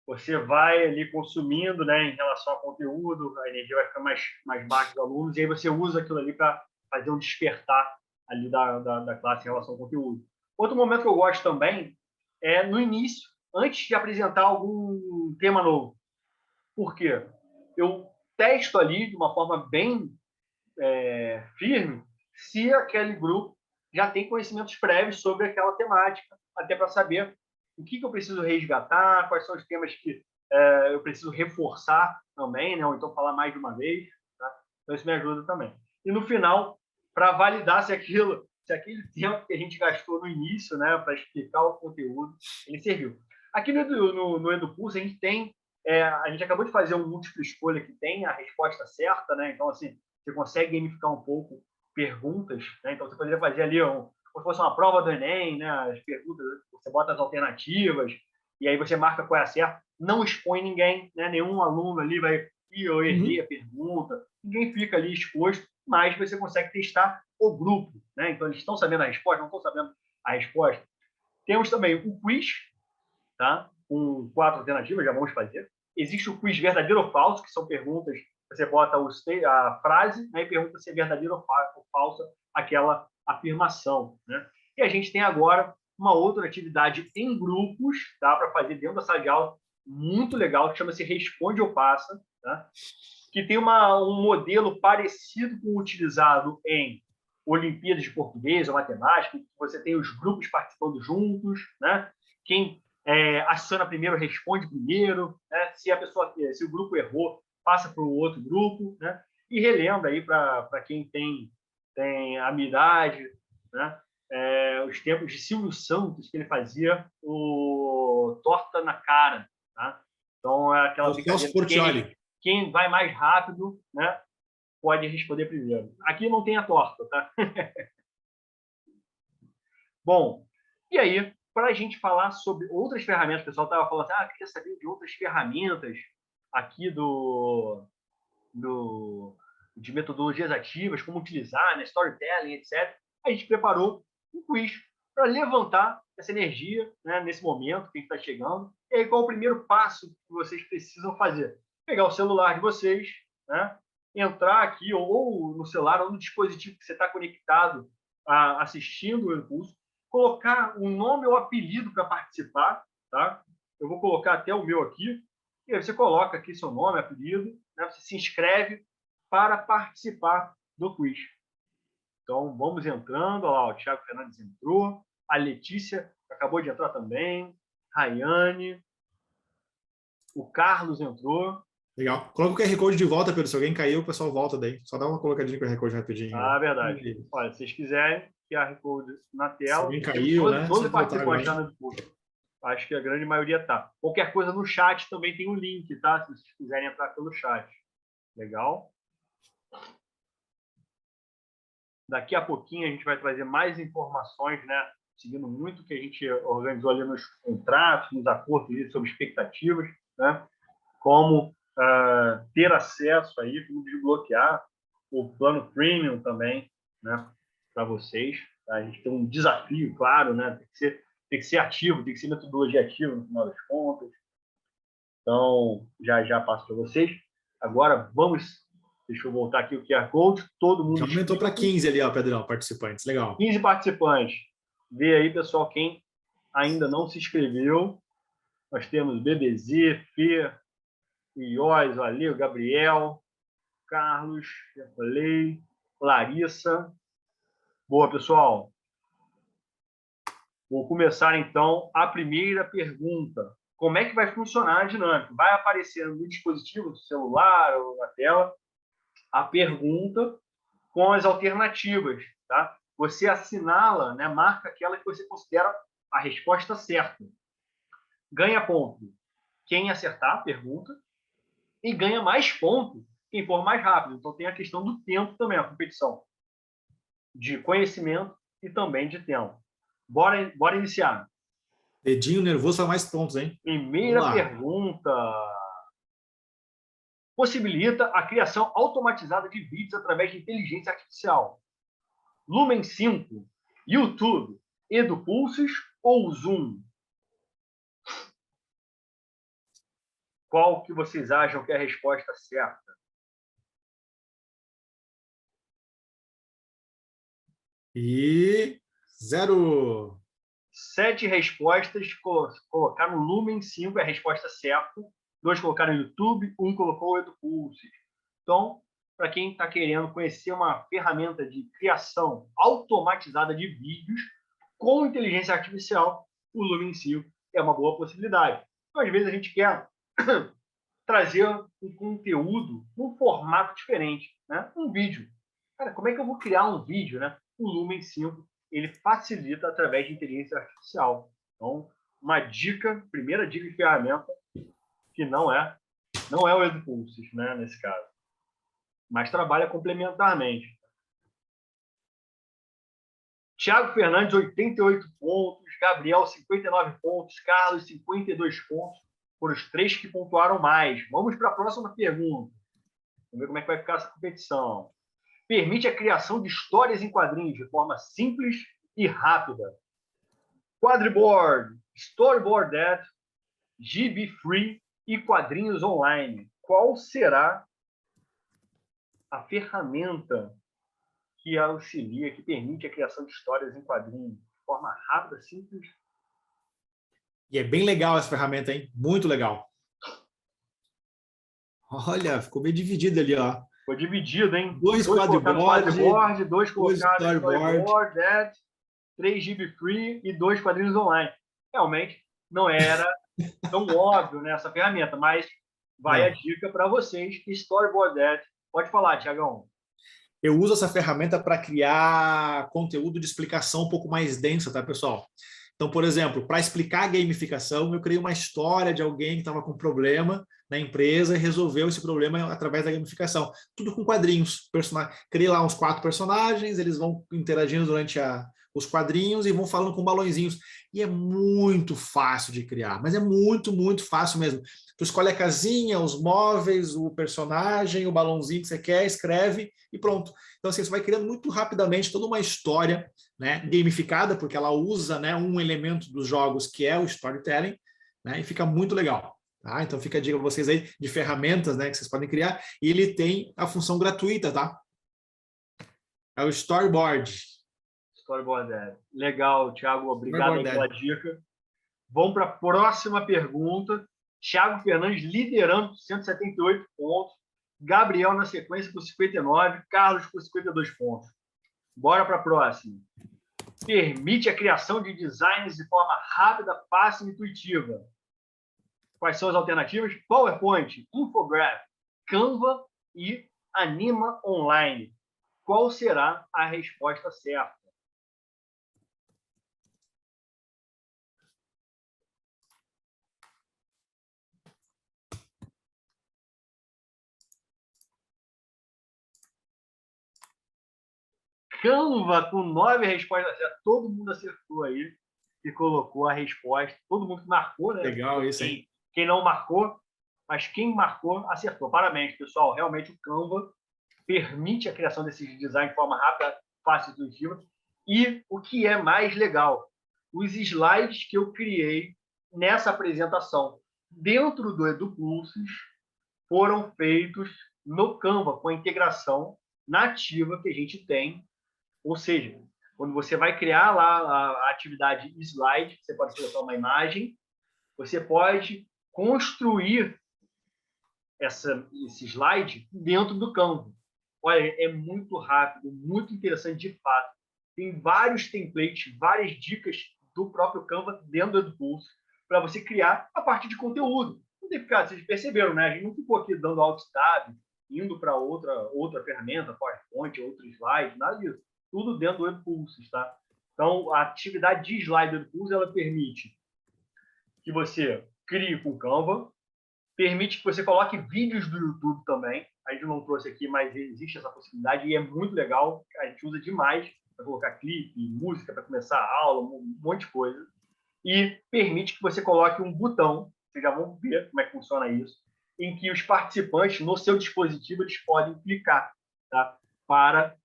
Você vai ali consumindo, né, em relação ao conteúdo, a energia vai ficar mais baixa dos alunos, e aí você usa aquilo ali para fazer um despertar ali da classe em relação ao conteúdo. Outro momento que eu gosto também é no início, antes de apresentar algum tema novo. Por quê? Eu testo ali de uma forma bem firme se aquele grupo já tem conhecimentos prévios sobre aquela temática, até para saber o que eu preciso resgatar, quais são os temas que eu preciso reforçar também, né? Ou então falar mais de uma vez. Tá? Então, isso me ajuda também. E no final, para validar se aquele tempo que a gente gastou no início, né, para explicar o conteúdo, ele serviu. Aqui no EduPulse, a gente tem, a gente acabou de fazer um múltipla escolha que tem a resposta certa, né? Então, assim, você consegue gamificar um pouco perguntas, né? Então, você poderia fazer ali como se fosse uma prova do Enem, né? As perguntas, você bota as alternativas e aí você marca qual é a certa. Não expõe ninguém, né? Nenhum aluno ali vai, eu errei a pergunta. Ninguém fica ali exposto, mas você consegue testar o grupo, né? Então, eles estão sabendo a resposta, não estão sabendo a resposta. Temos também o quiz, tá? Com 4 alternativas, já vamos fazer. Existe o quiz verdadeiro ou falso, que são perguntas, você bota a frase, né, e pergunta se é verdadeira ou falsa aquela afirmação, né? E a gente tem agora uma outra atividade em grupos, tá, para fazer dentro da sala de aula, muito legal, que chama-se Responde ou Passa, tá? Que tem um modelo parecido com o utilizado em Olimpíadas de Português ou Matemática, que você tem os grupos participando juntos, né? Quem aciona primeiro responde primeiro, né? Se o grupo errou, passa para o outro grupo, né? E relembra aí para quem tem a minha idade, né? Os tempos de Silvio Santos, que ele fazia o torta na cara, tá? Então é aquela brincadeira de quem vai mais rápido, né? Pode responder primeiro. Aqui não tem a torta, tá? Bom, e aí, para a gente falar sobre outras ferramentas, o pessoal estava falando assim, queria saber de outras ferramentas aqui de metodologias ativas, como utilizar, né, storytelling, etc. A gente preparou um quiz para levantar essa energia, né, nesse momento que a gente está chegando. E aí, qual é o primeiro passo que vocês precisam fazer? Pegar o celular de vocês, né, entrar aqui, ou no celular, ou no dispositivo que você está conectado assistindo o Impulso, colocar um nome ou apelido para participar, tá? Eu vou colocar até o meu aqui, e aí você coloca aqui seu nome, apelido, né? Você se inscreve para participar do quiz. Então, vamos entrando. Olha lá, o Thiago Fernandes entrou, a Letícia acabou de entrar também, Rayane, o Carlos entrou. Legal. Coloca o QR Code de volta, Pedro. Se alguém caiu, o pessoal volta daí. Só dá uma colocadinha com o QR Code rapidinho. Verdade. Olha, se vocês quiserem, QR Code na tela. Se alguém caiu, né? 12 participantes já no Discord. Acho que a grande maioria tá. Qualquer coisa no chat também tem um link, tá? Se vocês quiserem entrar pelo chat. Legal? Daqui a pouquinho a gente vai trazer mais informações, né? Seguindo muito o que a gente organizou ali nos contratos, nos acordos sobre expectativas, né? Como ter acesso aí, como desbloquear o plano premium também, né? Para vocês. Tá? A gente tem um desafio, claro, né? Tem que ser ativo, tem que ser metodologia ativa no final das contas. Então, já passo para vocês. Agora, deixa eu voltar aqui o QR Code. Todo mundo. Já aumentou para 15 ali, ó, Pedrão, participantes. Legal. 15 participantes. Vê aí, pessoal, quem ainda não se inscreveu. Nós temos BBZ, Fê, Iós, ali, o Gabriel, Carlos, já falei. Larissa. Boa, pessoal. Vou começar, então, a primeira pergunta. Como é que vai funcionar a dinâmica? Vai aparecer no dispositivo, no celular ou na tela, a pergunta com as alternativas, tá? Você assinala, né, marca aquela que você considera a resposta certa. Ganha ponto quem acertar a pergunta e ganha mais ponto quem for mais rápido. Então, tem a questão do tempo também, a competição de conhecimento e também de tempo. Bora iniciar. Dedinho nervoso faz mais pontos, hein? Primeira pergunta. Possibilita a criação automatizada de vídeos através de inteligência artificial. Lumen 5, YouTube, EduPulses ou Zoom? Qual que vocês acham que é a resposta certa? E 0. 7 respostas colocaram Lumen 5, é a resposta certa. 2 colocaram YouTube, 1 colocou o EduPulses. Então, para quem está querendo conhecer uma ferramenta de criação automatizada de vídeos com inteligência artificial, o Lumen 5 é uma boa possibilidade. Então, às vezes, a gente quer trazer um conteúdo num formato diferente, né? Um vídeo. Cara, como é que eu vou criar um vídeo, né? O Lumen 5, ele facilita através de inteligência artificial. Então, uma dica, primeira dica de ferramenta, que não é o EduPulses, né, nesse caso. Mas trabalha complementarmente. Thiago Fernandes, 88 pontos. Gabriel, 59 pontos. Carlos, 52 pontos. Foram os 3 que pontuaram mais. Vamos para a próxima pergunta. Vamos ver como é que vai ficar essa competição. Permite a criação de histórias em quadrinhos de forma simples e rápida. Quadriboard, Storyboard, GB Free e quadrinhos online. Qual será a ferramenta que auxilia, que permite a criação de histórias em quadrinhos de forma rápida, simples? E é bem legal essa ferramenta, hein? Muito legal. Olha, ficou bem dividido ali, ó. Foi dividido, hein? 2 quadriboard, 2 colocaram storyboard, 3 GB Free e 2 quadrinhos online. Realmente não era tão óbvio nessa ferramenta, mas vai a dica para vocês. Storyboard. Pode falar, Tiagão. Eu uso essa ferramenta para criar conteúdo de explicação um pouco mais densa, tá, pessoal? Então, por exemplo, para explicar a gamificação, eu criei uma história de alguém que estava com problema na empresa e resolveu esse problema através da gamificação. Tudo com quadrinhos. Criei lá uns 4 personagens, eles vão interagindo durante os quadrinhos e vão falando com balõezinhos. E é muito fácil de criar, mas é muito, muito fácil mesmo. Tu escolhe a casinha, os móveis, o personagem, o balãozinho que você quer, escreve e pronto. Então, assim, você vai criando muito rapidamente toda uma história, né, gamificada, porque ela usa, né, um elemento dos jogos que é o storytelling, né, e fica muito legal. Tá? Então, fica a dica para vocês aí de ferramentas, né, que vocês podem criar. E ele tem a função gratuita, tá? É o Storyboard. Storyboard. Legal, Thiago. Obrigado aí pela dica. Vamos para a próxima pergunta. Thiago Fernandes liderando com 178 pontos. Gabriel na sequência com 59. Carlos com 52 pontos. Bora para a próxima. Permite a criação de designs de forma rápida, fácil e intuitiva. Quais são as alternativas? PowerPoint, Infograph, Canva e Anima Online. Qual será a resposta certa? Canva com 9 respostas certas. Todo mundo acertou aí que colocou a resposta. Todo mundo que marcou, né? Legal isso, hein? Quem não marcou, mas quem marcou, acertou. Parabéns, pessoal. Realmente o Canva permite a criação desses designs de forma rápida, fácil e intuitiva. E o que é mais legal, os slides que eu criei nessa apresentação dentro do EduPulses foram feitos no Canva, com a integração nativa que a gente tem. Ou seja, quando você vai criar lá a atividade slide, você pode colocar uma imagem, você pode construir esse slide dentro do Canva. Olha, é muito rápido, muito interessante de fato. Tem vários templates, várias dicas do próprio Canva dentro do Edupulse para você criar a parte de conteúdo. Não tem que ficar, vocês perceberam, né? A gente não ficou aqui dando Alt-Tab, indo para outra ferramenta, PowerPoint, outro slide, nada disso. Tudo dentro do Edupulse, tá? Então, a atividade de slide do Edupulse, ela permite que você crie com o Canva, permite que você coloque vídeos do YouTube também. A gente não trouxe aqui, mas existe essa possibilidade e é muito legal. A gente usa demais para colocar clipe, música para começar a aula, um monte de coisa. E permite que você coloque um botão, vocês já vão ver como é que funciona isso, em que os participantes, no seu dispositivo, eles podem clicar, tá? Para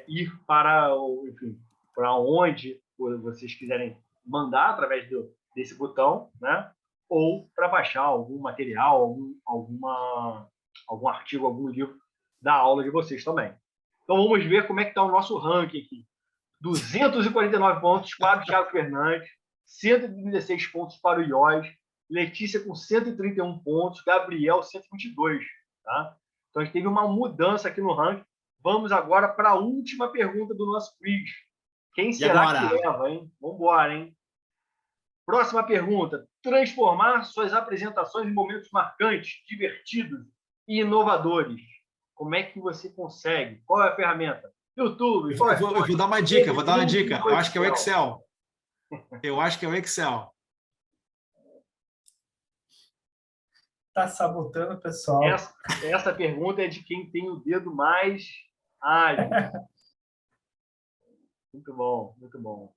ir para, enfim, para onde vocês quiserem mandar através desse botão, né? Ou para baixar algum material, algum artigo, algum livro da aula de vocês também. Então, vamos ver como é que está o nosso ranking aqui. 249 pontos para o Thiago Fernandes, 116 pontos para o Iós, Letícia com 131 pontos, Gabriel 122. Tá? Então, a gente teve uma mudança aqui no ranking. Vamos agora para a última pergunta do nosso quiz. Quem será que leva, hein? Vamos embora, hein? Próxima pergunta. Transformar suas apresentações em momentos marcantes, divertidos e inovadores. Como é que você consegue? Qual é a ferramenta? YouTube. Eu vou dar uma dica, Eu acho que é o Excel. Eu acho que é o Excel. Está sabotando o pessoal. Essa pergunta é de quem tem o dedo mais ágil. Muito bom, muito bom.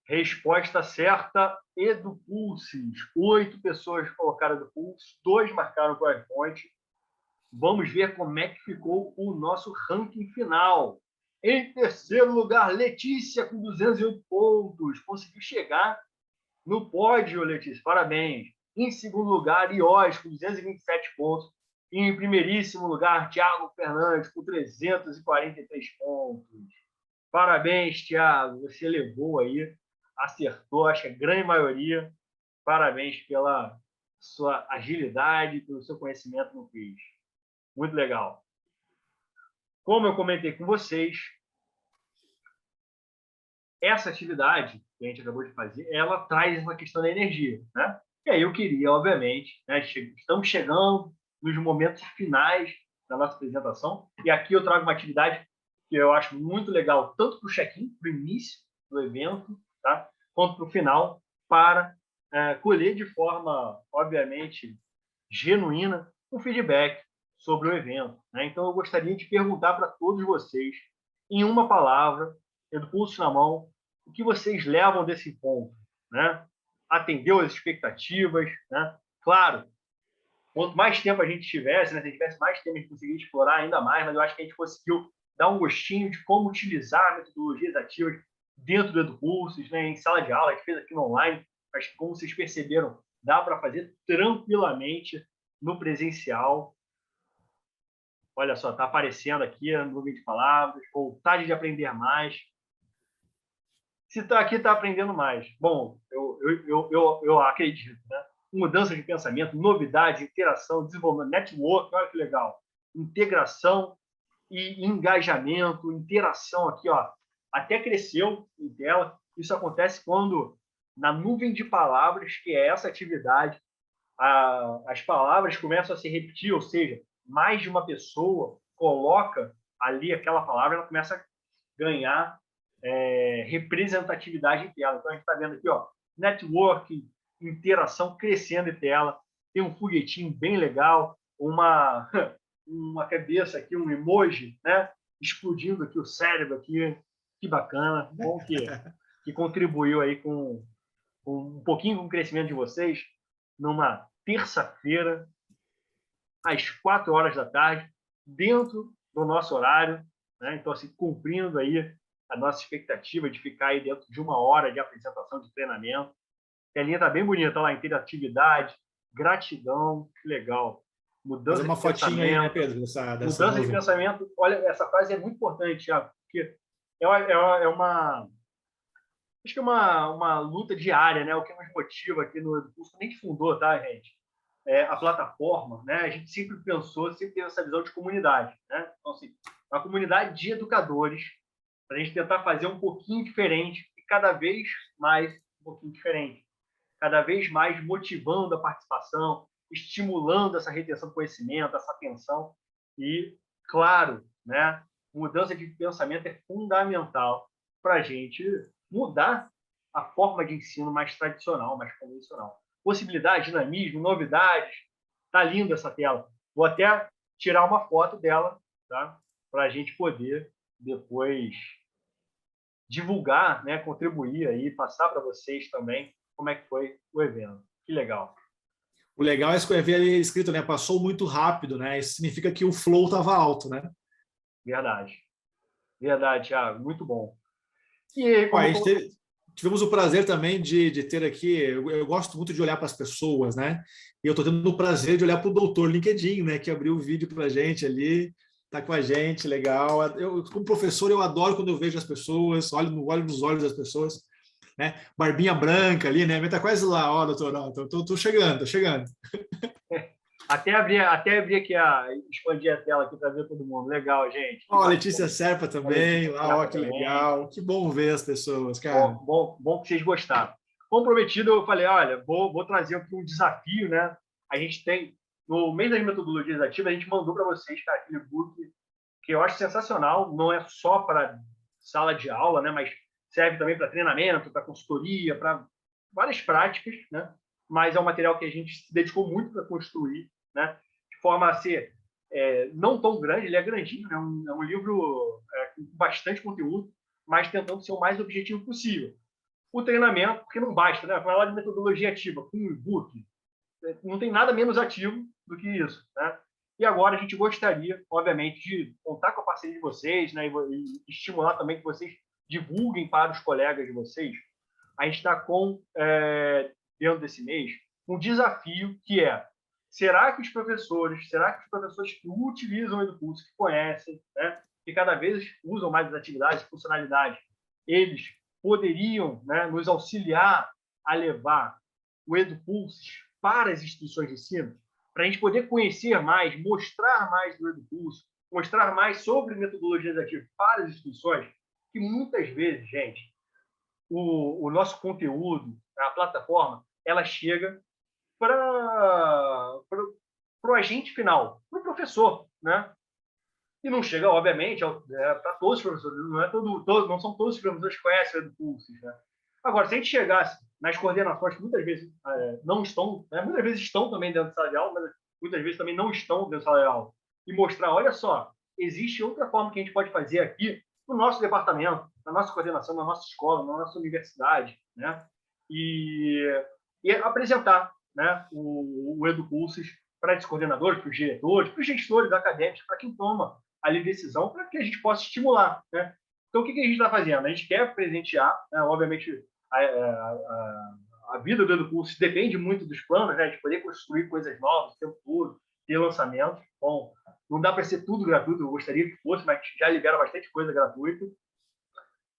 Resposta certa, Edupulses. 8 pessoas colocaram Edupulse, 2 marcaram o PowerPoint. Vamos ver como é que ficou o nosso ranking final. Em terceiro lugar, Letícia, com 208 pontos. Conseguiu chegar no pódio, Letícia. Parabéns. Em segundo lugar, Iós, com 227 pontos. E em primeiríssimo lugar, Thiago Fernandes, com 343 pontos. Parabéns, Thiago. Você levou aí, acertou, acho que a grande maioria. Parabéns pela sua agilidade, pelo seu conhecimento no quiz. Muito legal. Como eu comentei com vocês, essa atividade que a gente acabou de fazer, ela traz essa questão da energia, né? E aí eu queria, obviamente, né, estamos chegando nos momentos finais da nossa apresentação, e aqui eu trago uma atividade que eu acho muito legal, tanto para o check-in, para o início do evento, tá? Quanto para o final, para colher de forma, obviamente, genuína, um feedback sobre o evento, né? Então, eu gostaria de perguntar para todos vocês, em uma palavra, Edupulse na mão, o que vocês levam desse encontro, né? Atendeu as expectativas, né? Claro, quanto mais tempo a gente tivesse, né? Se a gente tivesse mais tempo, a gente conseguiria explorar ainda mais, mas eu acho que a gente conseguiu dar um gostinho de como utilizar metodologias ativas dentro do Edupulse, né? Em sala de aula, a gente fez aqui no online, mas como vocês perceberam, dá para fazer tranquilamente no presencial. Olha só, está aparecendo aqui a nuvem de palavras, vontade de aprender mais. Se está aqui, está aprendendo mais. Bom, eu acredito, né? Mudança de pensamento, novidade, interação, desenvolvimento, network, olha que legal. Integração e engajamento, interação aqui, ó, até cresceu em tela. Isso acontece quando, na nuvem de palavras, que é essa atividade, as palavras começam a se repetir, ou seja, mais de uma pessoa coloca ali aquela palavra, ela começa a ganhar representatividade em tela. Então, a gente está vendo aqui, ó, networking, interação crescendo em tela, tem um foguetinho bem legal, uma cabeça aqui, um emoji, né? Explodindo aqui o cérebro aqui, que bacana, bom que contribuiu aí com um pouquinho com o crescimento de vocês, numa terça-feira, às 4 horas da tarde, dentro do nosso horário, né? Então, assim, cumprindo aí a nossa expectativa de ficar aí dentro de 1 hora de apresentação, de treinamento. A telinha está bem bonita lá, interatividade, gratidão, que legal. Mudança de fotinha aí, né, Pedro? Mudança de pensamento. Olha, essa frase é muito importante, Thiago, porque é uma... Acho que é uma luta diária, né? O que nos motiva aqui no curso, nem fundou, tá, gente? a plataforma, né, a gente sempre pensou, sempre teve essa visão de comunidade, né? Então, assim, uma comunidade de educadores, para a gente tentar fazer um pouquinho diferente e cada vez mais um pouquinho diferente, cada vez mais motivando a participação, estimulando essa retenção do conhecimento, essa atenção e, claro, né, mudança de pensamento é fundamental para a gente mudar a forma de ensino mais tradicional, mais convencional. Possibilidade, dinamismo, novidades. Tá linda essa tela. Vou até tirar uma foto dela, tá? Para a gente poder depois divulgar, né? Contribuir aí, passar para vocês também como é que foi o evento. Que legal. O legal é ver ali escrito, né? Passou muito rápido, né? Isso significa que o flow estava alto, né? Verdade. Verdade, Thiago. Muito bom. E aí, Ó, tivemos o prazer também de ter aqui. Eu gosto muito de olhar para as pessoas, né? E eu estou tendo o prazer de olhar para o doutor LinkedIn, né? Que abriu o vídeo para a gente ali, está com a gente, legal. Eu, como professor, eu adoro quando eu vejo as pessoas, olho nos olhos das pessoas, né? Barbinha branca ali, né? Está quase lá, ó, doutor. Estou chegando, estou chegando. Até abrir aqui, expandir a tela aqui para ver todo mundo. Legal, gente. Ó, a Letícia Serpa também, lá, ó, que legal. Que bom ver as pessoas, cara. Bom que vocês gostaram. Comprometido, eu falei, olha, vou trazer aqui um desafio, né? A gente tem, no mês das metodologias ativas, a gente mandou para vocês, cara, aquele book que eu acho sensacional, não é só para sala de aula, né? Mas serve também para treinamento, para consultoria, para várias práticas, né? Mas é um material que a gente se dedicou muito para construir, né? De forma a ser não tão grande, ele é grandinho, né? É um livro com bastante conteúdo, mas tentando ser o mais objetivo possível. O treinamento, porque não basta, né? Falar de metodologia ativa com um e-book, não tem nada menos ativo do que isso, né? E agora a gente gostaria, obviamente, de contar com a parceria de vocês, né? E estimular também que vocês divulguem para os colegas de vocês. A gente está dentro desse mês, um desafio que será que os professores que utilizam o EduCurso, que conhecem, né? Que cada vez usam mais as atividades, funcionalidades, eles poderiam, né, nos auxiliar a levar o EduPulse para as instituições de ensino, para a gente poder conhecer mais, mostrar mais do EduPulse, mostrar mais sobre metodologias ativas para as instituições, que muitas vezes, gente, o nosso conteúdo, a plataforma, ela chega para o agente final, para o professor, né? E não chega, obviamente, para todos os professores, não são todos os professores que conhecem o EduPulse, né? Agora, se a gente chegasse nas coordenações, que muitas vezes não estão, né? Muitas vezes estão também dentro da sala de aula, mas muitas vezes também não estão dentro da sala de aula, e mostrar, olha só, existe outra forma que a gente pode fazer aqui no nosso departamento, na nossa coordenação, na nossa escola, na nossa universidade, né? E apresentar, né, o EduPulses para esses coordenadores, para os diretores, para os gestores acadêmicos, para quem toma ali decisão, para que a gente possa estimular, né? Então, o que a gente está fazendo? A gente quer presentear, né? Obviamente, a vida do EduCurso depende muito dos planos, né? De poder construir coisas novas o tempo todo, ter lançamentos. Bom, não dá para ser tudo gratuito, eu gostaria que fosse, mas já libera bastante coisa gratuita.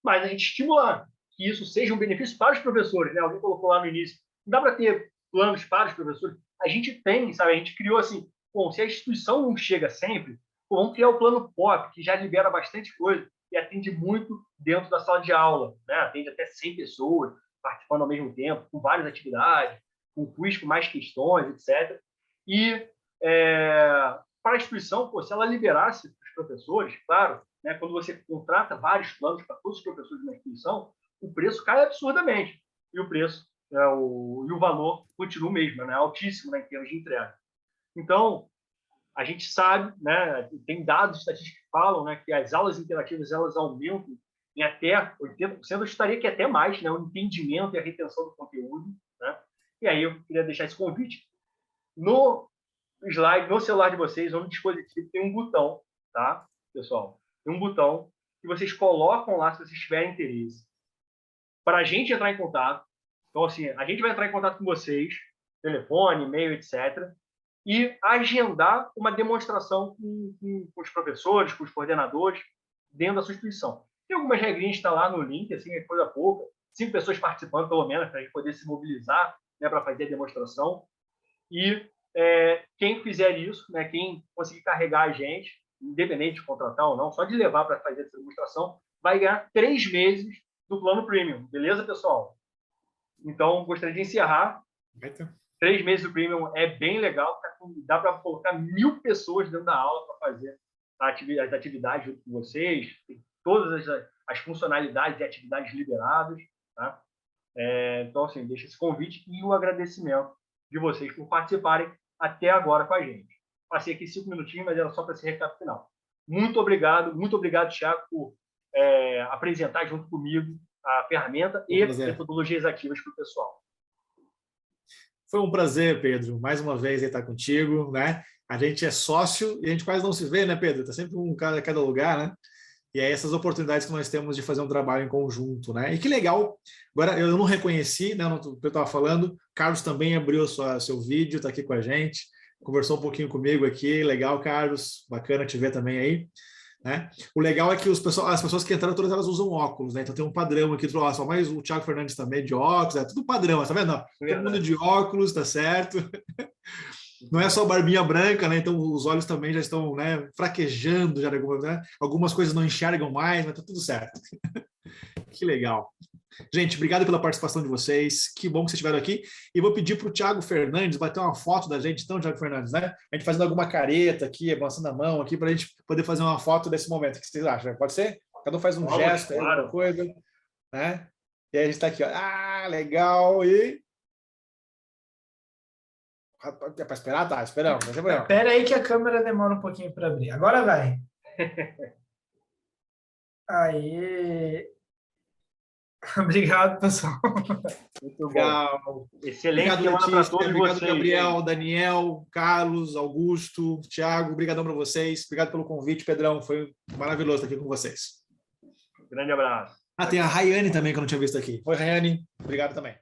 Mas a gente estimular que isso seja um benefício para os professores, né? Alguém colocou lá no início, não dá para ter planos para os professores. A gente tem, sabe? A gente criou assim, bom, se a instituição não chega sempre, vamos criar o plano POP, que já libera bastante coisa e atende muito dentro da sala de aula, né? Atende até 100 pessoas participando ao mesmo tempo, com várias atividades, com quiz, com mais questões, etc. E para a instituição, se ela liberasse os professores, claro, né, quando você contrata vários planos para todos os professores de uma instituição, o preço cai absurdamente. E o preço e o valor continua o mesmo, né? Altíssimo, né, em termos de entrega. Então, a gente sabe, né, tem dados estatísticos que falam, né, que as aulas interativas elas aumentam em até 80%, eu estaria que até mais, né, o entendimento e a retenção do conteúdo, né? E aí eu queria deixar esse convite. No slide, no celular de vocês, ou no dispositivo, tem um botão, tá, pessoal? Tem um botão que vocês colocam lá se vocês tiverem interesse, para a gente entrar em contato. Então, assim, a gente vai entrar em contato com vocês, telefone, e-mail, etc., e agendar uma demonstração com os professores, com os coordenadores, dentro da sua instituição. Tem algumas regrinhas que estão lá no link, assim, é coisa pouca, 5 pessoas participando, pelo menos, para a gente poder se mobilizar, né, para fazer a demonstração. E quem fizer isso, né, quem conseguir carregar a gente, independente de contratar ou não, só de levar para fazer essa demonstração, vai ganhar 3 meses do plano Premium. Beleza, pessoal? Então, gostaria de encerrar. 3 meses do Premium é bem legal, dá para colocar 1000 pessoas dentro da aula para fazer as atividades junto com vocês, tem todas as funcionalidades e atividades liberadas. Tá? Então, assim, deixa esse convite e o agradecimento de vocês por participarem até agora com a gente. Passei aqui 5 minutinhos, mas era só para esse recado final. Muito obrigado, Thiago, por apresentar junto comigo a ferramenta e metodologias ativas para o pessoal. Foi um prazer, Pedro, mais uma vez estar contigo, né? A gente é sócio e a gente quase não se vê, né, Pedro? Está sempre um cara em cada lugar, né? E é essas oportunidades que nós temos de fazer um trabalho em conjunto, né? E que legal. Agora, eu não reconheci, né? O que eu estava falando. Carlos também abriu seu vídeo, está aqui com a gente. Conversou um pouquinho comigo aqui. Legal, Carlos. Bacana te ver também aí. Né? O legal é que as pessoas que entraram, todas elas usam óculos, né? Então tem um padrão aqui, só mais o Thiago Fernandes também de óculos, é tudo padrão, tá vendo? Todo mundo de óculos, tá certo? Não é só barbinha branca, né? Então os olhos também já estão, né, fraquejando, já, né? Algumas coisas não enxergam mais, mas tá tudo certo. Que legal. Gente, obrigado pela participação de vocês. Que bom que vocês estiveram aqui. E vou pedir para o Thiago Fernandes bater uma foto da gente, então, Thiago Fernandes, né? A gente fazendo alguma careta aqui, avançando a mão aqui, para a gente poder fazer uma foto desse momento. O que vocês acham? Pode ser? Cada um faz um gesto, aí, alguma coisa, né? E aí a gente está aqui, ó. Ah, legal. E é para esperar? Tá, esperamos. Espera aí que a câmera demora um pouquinho para abrir. Agora vai. Aí. Obrigado, pessoal. Muito legal. Excelente. Obrigado, Letícia. Obrigado, vocês, Gabriel, Daniel, Carlos, Augusto, Thiago. Obrigadão para vocês. Obrigado pelo convite, Pedrão. Foi maravilhoso estar aqui com vocês. Grande abraço. Tem a Rayane também, que eu não tinha visto aqui. Oi, Rayane. Obrigado também.